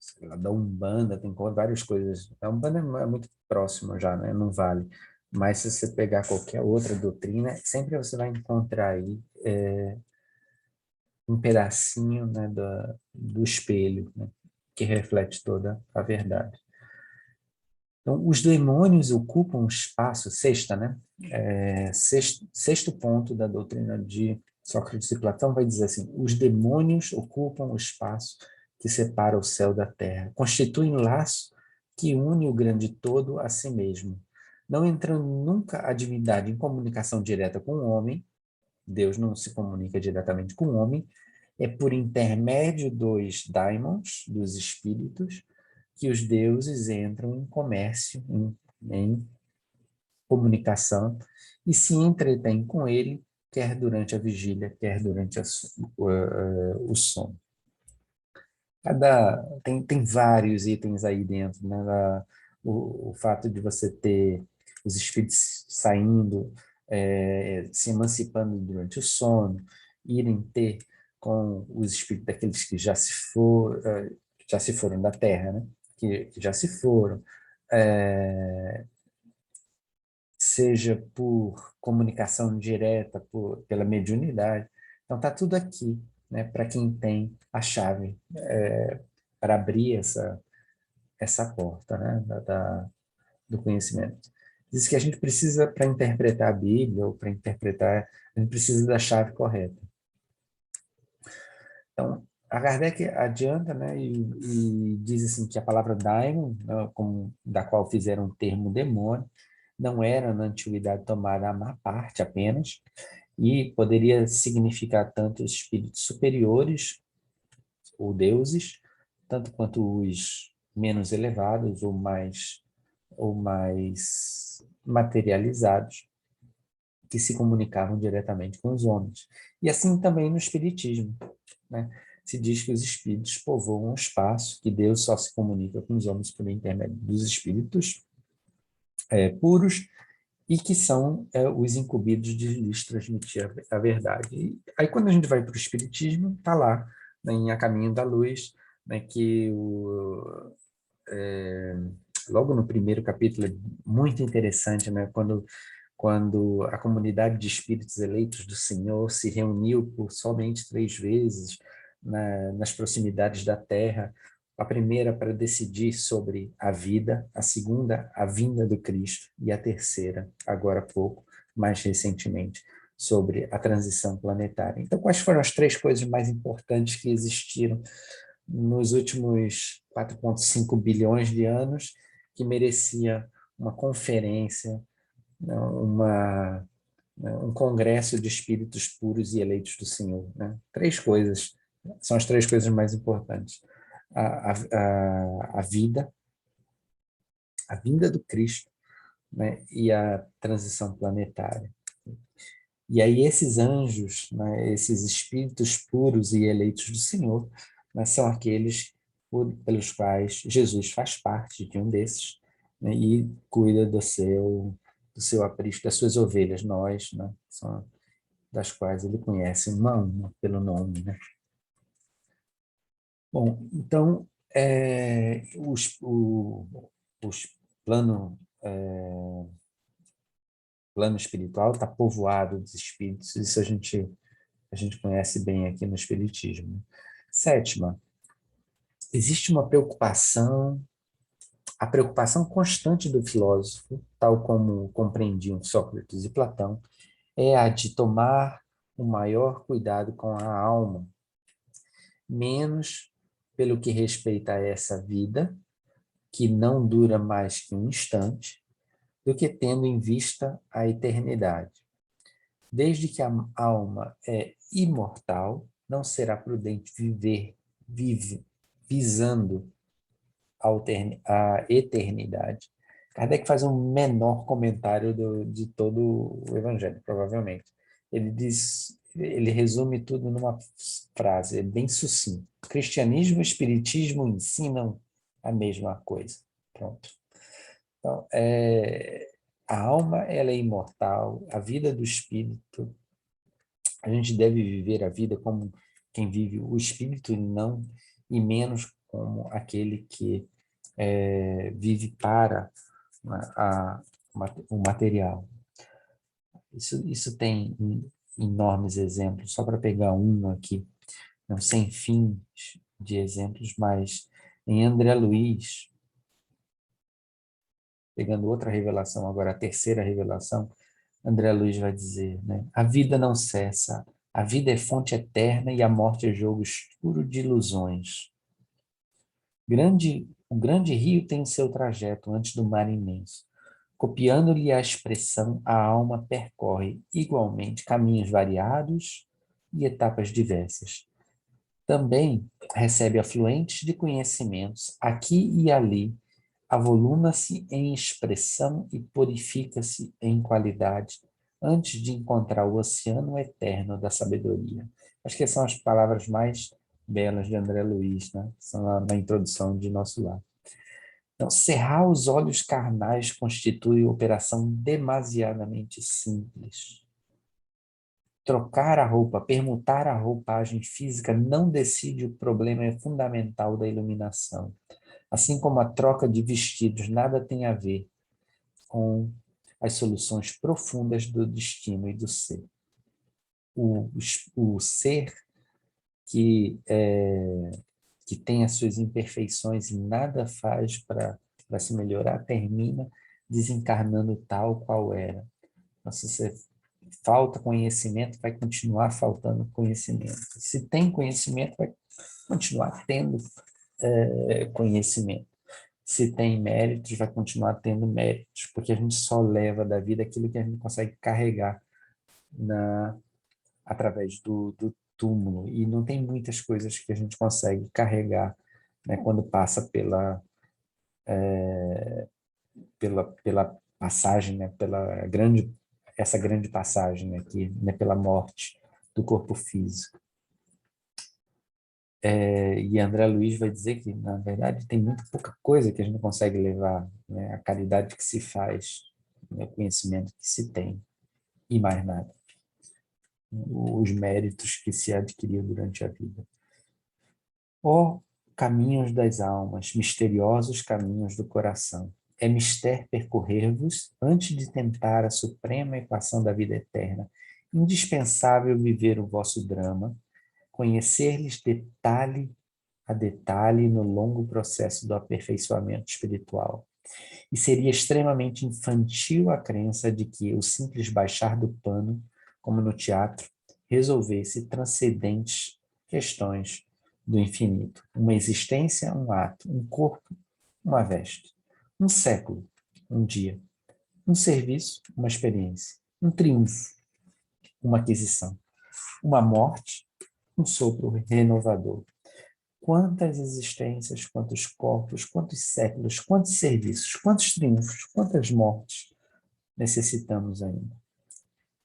sei lá, da Umbanda, tem várias coisas. A Umbanda é muito próxima já, né, não vale. Mas se você pegar qualquer outra doutrina, sempre você vai encontrar aí um pedacinho, né, do espelho, né, que reflete toda a verdade. Então, os demônios ocupam o espaço, sexta, né? Sexto ponto da doutrina de Sócrates e Platão vai dizer assim, os demônios ocupam o espaço que separa o céu da terra, constituem laço que une o grande todo a si mesmo. Não entrando nunca a divindade em comunicação direta com o homem, Deus não se comunica diretamente com o homem, é por intermédio dos daimons, dos espíritos, que os deuses entram em comércio, em comunicação, e se entretêm com ele, quer durante a vigília, quer durante o sono. Tem vários itens aí dentro, né? O fato de você ter os espíritos saindo, se emancipando durante o sono, irem ter com os espíritos daqueles que já se foram da Terra, né? Que já se foram, seja por comunicação direta, pela mediunidade. Então, está tudo aqui, né, para quem tem a chave para abrir essa porta, né, do conhecimento. Diz que a gente precisa, para interpretar a Bíblia, ou para interpretar, a gente precisa da chave correta. Então, a Kardec adianta, né, e diz assim que a palavra daimon, né, da qual fizeram o termo demônio, não era na antiguidade tomada a má parte apenas, e poderia significar tanto os espíritos superiores, ou deuses, tanto quanto os menos elevados ou mais materializados, que se comunicavam diretamente com os homens. E assim também no espiritismo, né? Se diz que os espíritos povoam o espaço, que Deus só se comunica com os homens por intermédio dos espíritos puros, e que são os incumbidos de lhes transmitir a verdade. E aí, quando a gente vai para o Espiritismo, está lá, né, em A Caminho da Luz, né, que logo no primeiro capítulo, é muito interessante, né, quando a comunidade de espíritos eleitos do Senhor se reuniu por somente 3 vezes nas proximidades da Terra, a primeira para decidir sobre a vida, a segunda, a vinda do Cristo, e a terceira, agora há pouco, mais recentemente, sobre a transição planetária. Então, quais foram as 3 coisas mais importantes que existiram nos últimos 4,5 bilhões de anos, que merecia uma conferência, um congresso de espíritos puros e eleitos do Senhor, né? 3 coisas, são as 3 coisas mais importantes. A vida, a vinda do Cristo, né? E a transição planetária. E aí esses anjos, né? Esses espíritos puros e eleitos do Senhor, né? São aqueles pelos quais Jesus faz parte de um desses, né? E cuida do seu aprisco, das suas ovelhas, nós, né? São das quais ele conhece uma a uma pelo nome, né? Bom, então, os plano espiritual está povoado de espíritos, isso a gente conhece bem aqui no Espiritismo. 7ª, existe uma preocupação, a preocupação constante do filósofo, tal como compreendiam Sócrates e Platão, é a de tomar o maior cuidado com a alma, menos pelo que respeita a essa vida, que não dura mais que um instante, do que tendo em vista a eternidade. Desde que a alma é imortal, não será prudente viver visando a eternidade. Kardec faz um menor comentário de todo o Evangelho, provavelmente. Ele resume tudo numa frase, é bem sucinto. Cristianismo e Espiritismo ensinam a mesma coisa. Pronto. Então, a alma ela é imortal, a vida do espírito, a gente deve viver a vida como quem vive o espírito e menos como aquele que vive para o material. Isso tem enormes exemplos, só para pegar um aqui, não sem fim de exemplos, mas em André Luiz, pegando outra revelação, agora a terceira revelação, André Luiz vai dizer, né? A vida não cessa, a vida é fonte eterna e a morte é jogo escuro de ilusões. O grande rio tem seu trajeto antes do mar imenso. Copiando-lhe a expressão, a alma percorre igualmente caminhos variados e etapas diversas. Também recebe afluentes de conhecimentos, aqui e ali, avoluma-se em expressão e purifica-se em qualidade, antes de encontrar o oceano eterno da sabedoria. Acho que são as palavras mais belas de André Luiz, né? São na introdução de Nosso Lar. Então, cerrar os olhos carnais constitui operação demasiadamente simples. Trocar a roupa, permutar a roupagem física não decide o problema fundamental da iluminação. Assim como a troca de vestidos nada tem a ver com as soluções profundas do destino e do ser. O ser que tem as suas imperfeições e nada faz para se melhorar, termina desencarnando tal qual era. Então, se você falta conhecimento, vai continuar faltando conhecimento. Se tem conhecimento, vai continuar tendo conhecimento. Se tem méritos, vai continuar tendo méritos, porque a gente só leva da vida aquilo que a gente consegue carregar através do túmulo, e não tem muitas coisas que a gente consegue carregar, né, quando passa pela passagem, né, essa grande passagem aqui, né, pela morte do corpo físico. E André Luiz vai dizer que, na verdade, tem muito pouca coisa que a gente não consegue levar, né, a caridade que se faz, né, o conhecimento que se tem, e mais nada. Os méritos que se adquiriu durante a vida. Ó caminhos das almas, misteriosos caminhos do coração, é mister percorrer-vos antes de tentar a suprema equação da vida eterna. Indispensável viver o vosso drama, conhecer-lhes detalhe a detalhe no longo processo do aperfeiçoamento espiritual. E seria extremamente infantil a crença de que o simples baixar do pano, como no teatro, resolvesse transcendentes questões do infinito. Uma existência, um ato, um corpo, uma veste. Um século, um dia. Um serviço, uma experiência. Um triunfo, uma aquisição. Uma morte, um sopro renovador. Quantas existências, quantos corpos, quantos séculos, quantos serviços, quantos triunfos, quantas mortes necessitamos ainda?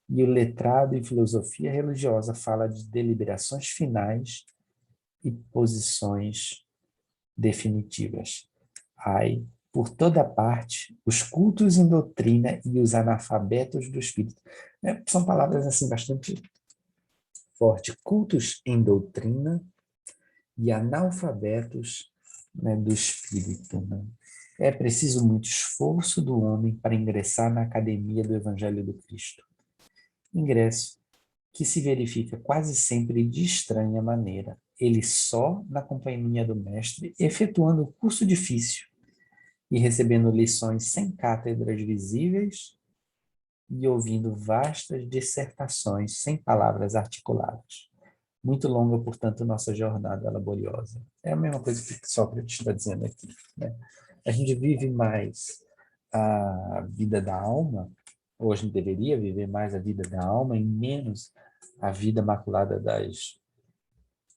E o letrado em filosofia religiosa fala de deliberações finais e posições definitivas. Ai, por toda parte, os cultos em doutrina e os analfabetos do espírito. São palavras assim bastante fortes. Cultos em doutrina e analfabetos, né, do espírito. Né? É preciso muito esforço do homem para ingressar na academia do Evangelho do Cristo. Ingresso que se verifica quase sempre de estranha maneira. Ele só na companhia do mestre, efetuando o curso difícil e recebendo lições sem cátedras visíveis e ouvindo vastas dissertações sem palavras articuladas. Muito longa, portanto, nossa jornada laboriosa. É a mesma coisa que Sócrates está dizendo aqui. Né? A gente vive mais a vida da alma, ou a gente deveria viver mais a vida da alma e menos a vida maculada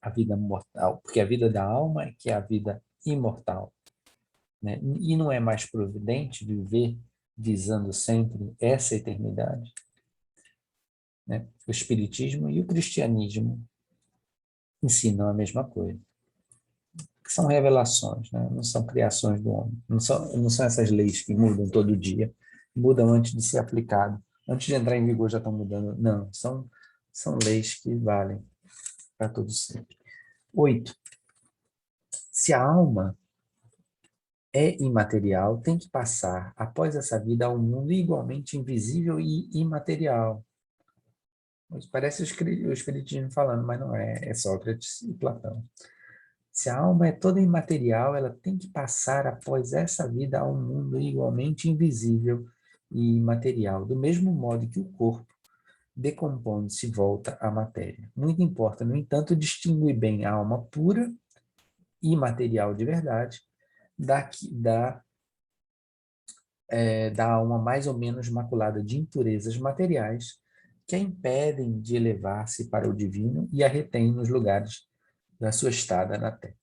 a vida mortal, porque a vida da alma é que é a vida imortal. Né? E não é mais providente viver visando sempre essa eternidade? Né? O Espiritismo e o Cristianismo ensinam a mesma coisa. Que são revelações, né? Não são criações do homem. Não são essas leis que mudam todo dia, mudam antes de ser aplicado. Antes de entrar em vigor já estão mudando. Não, são leis que valem para todo sempre. 8. Se a alma é imaterial, tem que passar, após essa vida, a um mundo igualmente invisível e imaterial. Parece o Espiritismo falando, mas não é. É Sócrates e Platão. Se a alma é toda imaterial, ela tem que passar após essa vida a um mundo igualmente invisível e imaterial, do mesmo modo que o corpo, decompõe-se e volta à matéria. Muito importa, no entanto, distinguir bem a alma pura, imaterial de verdade, da alma mais ou menos maculada de impurezas materiais, que a impedem de elevar-se para o divino e a retém nos lugares da sua estada na Terra.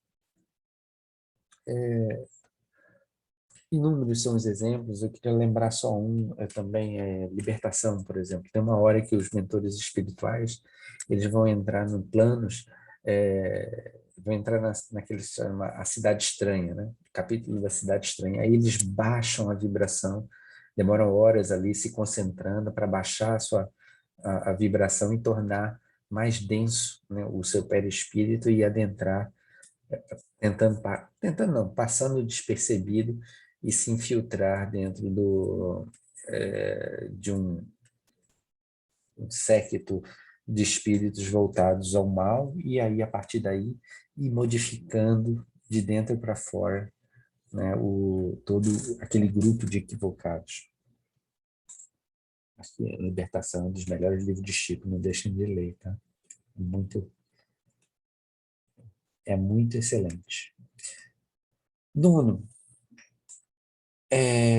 Inúmeros são os exemplos, eu queria lembrar só um, também libertação, por exemplo. Tem uma hora que os mentores espirituais, eles vão entrar em planos, vão entrar naquele que se chama a Cidade Estranha, né? O capítulo da Cidade Estranha. Aí eles baixam a vibração, demoram horas ali se concentrando para baixar a vibração e tornar mais denso, né, o seu perispírito e adentrar, passando despercebido e se infiltrar dentro de um séquito de espíritos voltados ao mal, e aí, a partir daí, ir modificando de dentro para fora, né, todo aquele grupo de equivocados. Acho que a Libertação é um dos melhores livros de Chico, não deixem de ler, tá? É muito excelente. Nono,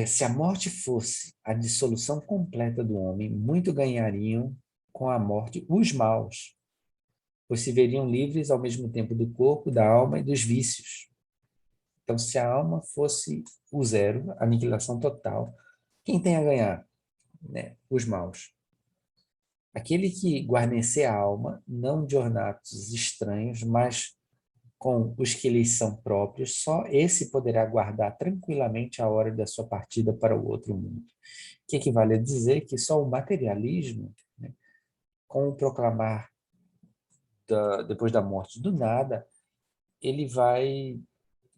se a morte fosse a dissolução completa do homem, muito ganhariam com a morte os maus, pois se veriam livres ao mesmo tempo do corpo, da alma e dos vícios. Então, se a alma fosse o zero, a aniquilação total, quem tem a ganhar? Né? Os maus. Aquele que guarnecer a alma, não de ornatos estranhos, mas com os que lhes são próprios, só esse poderá guardar tranquilamente a hora da sua partida para o outro mundo. Que equivale a dizer que só o materialismo, né, com o proclamar depois da morte do nada,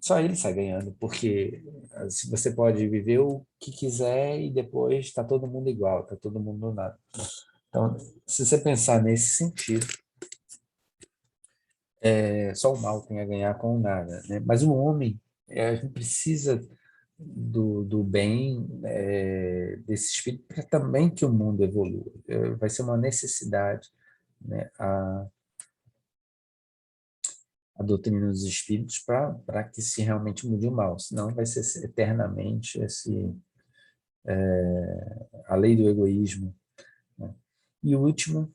só ele sai ganhando, porque se você pode viver o que quiser e depois está todo mundo igual, está todo mundo no nada. Então, se você pensar nesse sentido, só o mal tem a ganhar com o nada, né? Mas o homem, a gente precisa do bem, desse espírito, para também que o mundo evolua. Vai ser uma necessidade, né, a doutrina dos espíritos para que se realmente mude o mal, senão vai ser eternamente a lei do egoísmo, né? E o último,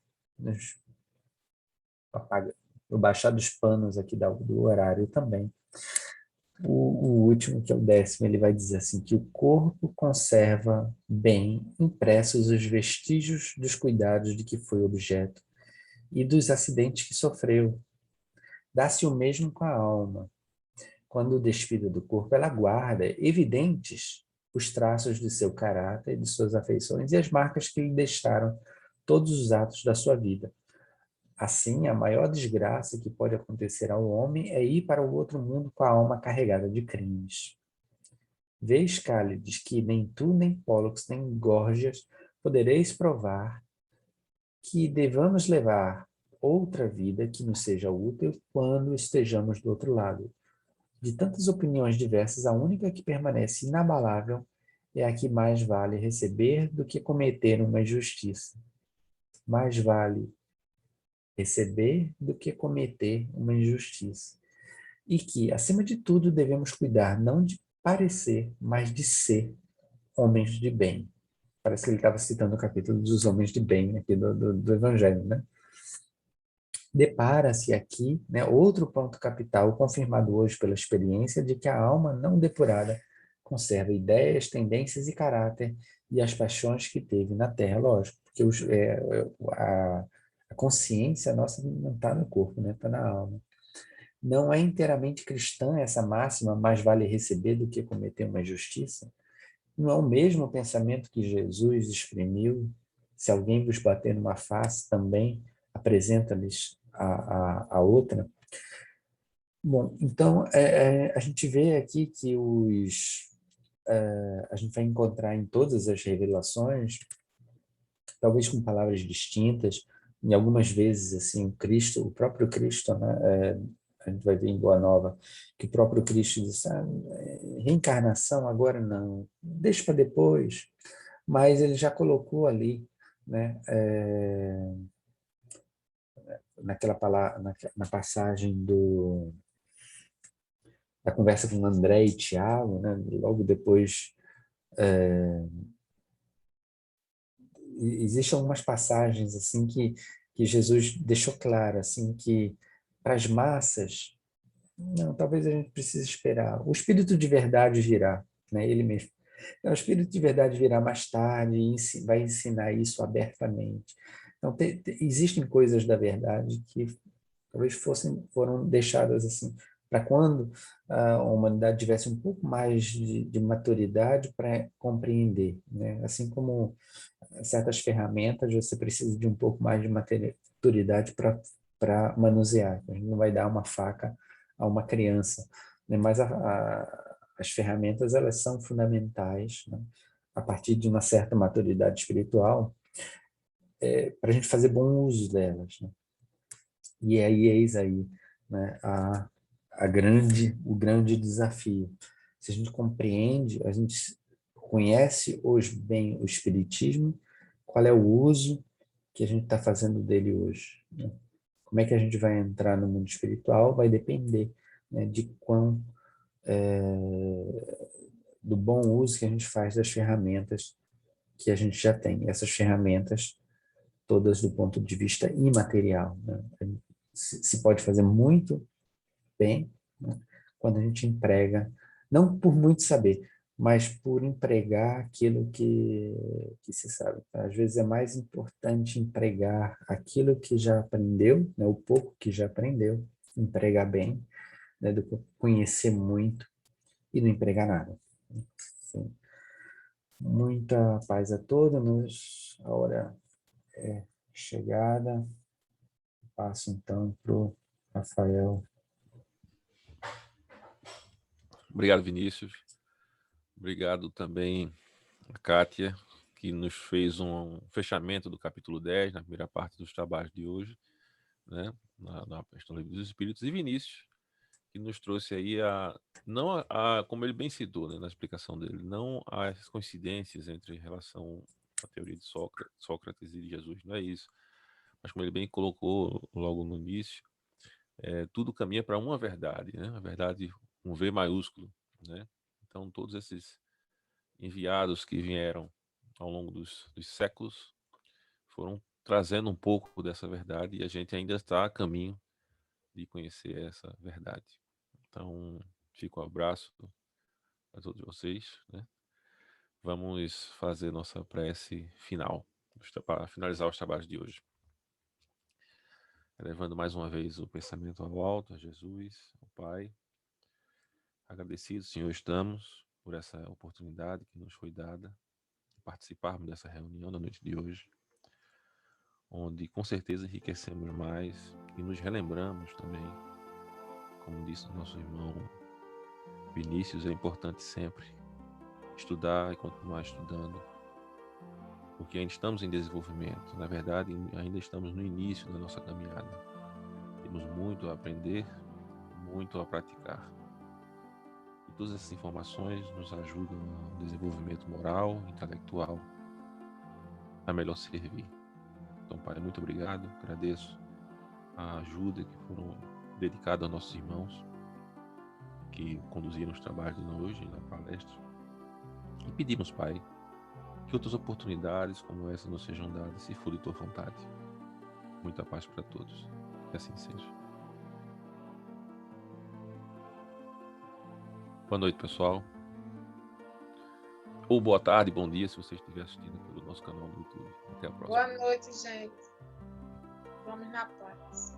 vou baixar dos panos aqui do horário também. O último, que é o 10º, ele vai dizer assim, que o corpo conserva bem impressos os vestígios dos cuidados de que foi objeto e dos acidentes que sofreu. Dá-se o mesmo com a alma. Quando despida do corpo, ela guarda evidentes os traços de seu caráter, de suas afeições e as marcas que lhe deixaram todos os atos da sua vida. Assim, a maior desgraça que pode acontecer ao homem é ir para o outro mundo com a alma carregada de crimes. Vês, Cálides, que nem tu, nem Pólux, nem Górgias podereis provar que devamos levar outra vida que nos seja útil quando estejamos do outro lado. De tantas opiniões diversas, a única que permanece inabalável é a que mais vale receber do que cometer uma injustiça. Mais vale receber do que cometer uma injustiça. E que, acima de tudo, devemos cuidar não de parecer, mas de ser homens de bem. Parece que ele estava citando o capítulo dos homens de bem aqui do Evangelho, né? Depara-se aqui, né, outro ponto capital confirmado hoje pela experiência de que a alma não depurada conserva ideias, tendências e caráter e as paixões que teve na Terra, lógico, porque a consciência nossa não está no corpo, né, está na alma. Não é inteiramente cristã essa máxima, mais vale receber do que cometer uma injustiça? Não é o mesmo pensamento que Jesus exprimiu? Se alguém vos bater numa face, também apresenta-lhes a outra. Bom, então, a gente vê aqui que a gente vai encontrar em todas as revelações, talvez com palavras distintas, em algumas vezes, assim, o próprio Cristo, né, a gente vai ver em Boa Nova, que o próprio Cristo diz, reencarnação agora não, deixa para depois, mas ele já colocou ali, né, na passagem da conversa com André e Tiago, né, logo depois, existem algumas passagens assim que Jesus deixou claro, assim, que para as massas, não, talvez a gente precise esperar. O Espírito de verdade virá, né, ele mesmo. Então, o Espírito de verdade virá mais tarde e vai ensinar isso abertamente. Então, existem coisas da verdade que talvez foram deixadas assim, para quando a humanidade tivesse um pouco mais de maturidade para compreender, né? Assim como certas ferramentas, você precisa de um pouco mais de maturidade para manusear. A gente não vai dar uma faca a uma criança, né? Mas as ferramentas, elas são fundamentais, né, a partir de uma certa maturidade espiritual, para a gente fazer bom uso delas, né? E aí, eis aí, né, o grande desafio. Se a gente compreende, a gente conhece hoje bem o Espiritismo, qual é o uso que a gente está fazendo dele hoje, né? Como é que a gente vai entrar no mundo espiritual vai depender, né, de do bom uso que a gente faz das ferramentas que a gente já tem. Essas ferramentas todas do ponto de vista imaterial, né? Se pode fazer muito bem, né, quando a gente emprega, não por muito saber, mas por empregar aquilo que se sabe. Às vezes é mais importante empregar aquilo que já aprendeu, né, o pouco que já aprendeu, empregar bem, né, do que conhecer muito e não empregar nada. Sim. Muita paz a todos, a hora é chegada. Passo então para o Rafael. Obrigado, Vinícius. Obrigado também a Kátia, que nos fez um fechamento do capítulo 10, na primeira parte dos trabalhos de hoje, né? Na questão dos espíritos, e Vinícius, que nos trouxe aí como ele bem citou, né, na explicação dele, não as coincidências entre relação à teoria de Sócrates e de Jesus, não é isso. Mas como ele bem colocou logo no início, tudo caminha para uma verdade, né? A verdade, um V maiúsculo, né? Então, todos esses enviados que vieram ao longo dos séculos foram trazendo um pouco dessa verdade e a gente ainda está a caminho de conhecer essa verdade. Então, fica um abraço a todos vocês, né? Vamos fazer nossa prece final, para finalizar os trabalhos de hoje. Elevando mais uma vez o pensamento ao alto, a Jesus, ao Pai. Agradecidos, Senhor, estamos por essa oportunidade que nos foi dada de participarmos dessa reunião da noite de hoje, onde com certeza enriquecemos mais e nos relembramos também, como disse o nosso irmão Vinícius, é importante sempre estudar e continuar estudando, porque ainda estamos em desenvolvimento. Na verdade, ainda estamos no início da nossa caminhada. Temos muito a aprender, muito a praticar. E todas essas informações nos ajudam no desenvolvimento moral, intelectual, a melhor servir. Então, Pai, muito obrigado. Agradeço a ajuda que foram dedicadas aos nossos irmãos que conduziram os trabalhos de hoje na palestra. E pedimos, Pai, que outras oportunidades como essa nos sejam dadas, se for de tua vontade. Muita paz para todos. Que assim seja. Boa noite, pessoal. Ou boa tarde, bom dia, se você estiver assistindo pelo nosso canal no YouTube. Até a próxima. Boa noite, gente. Vamos na paz.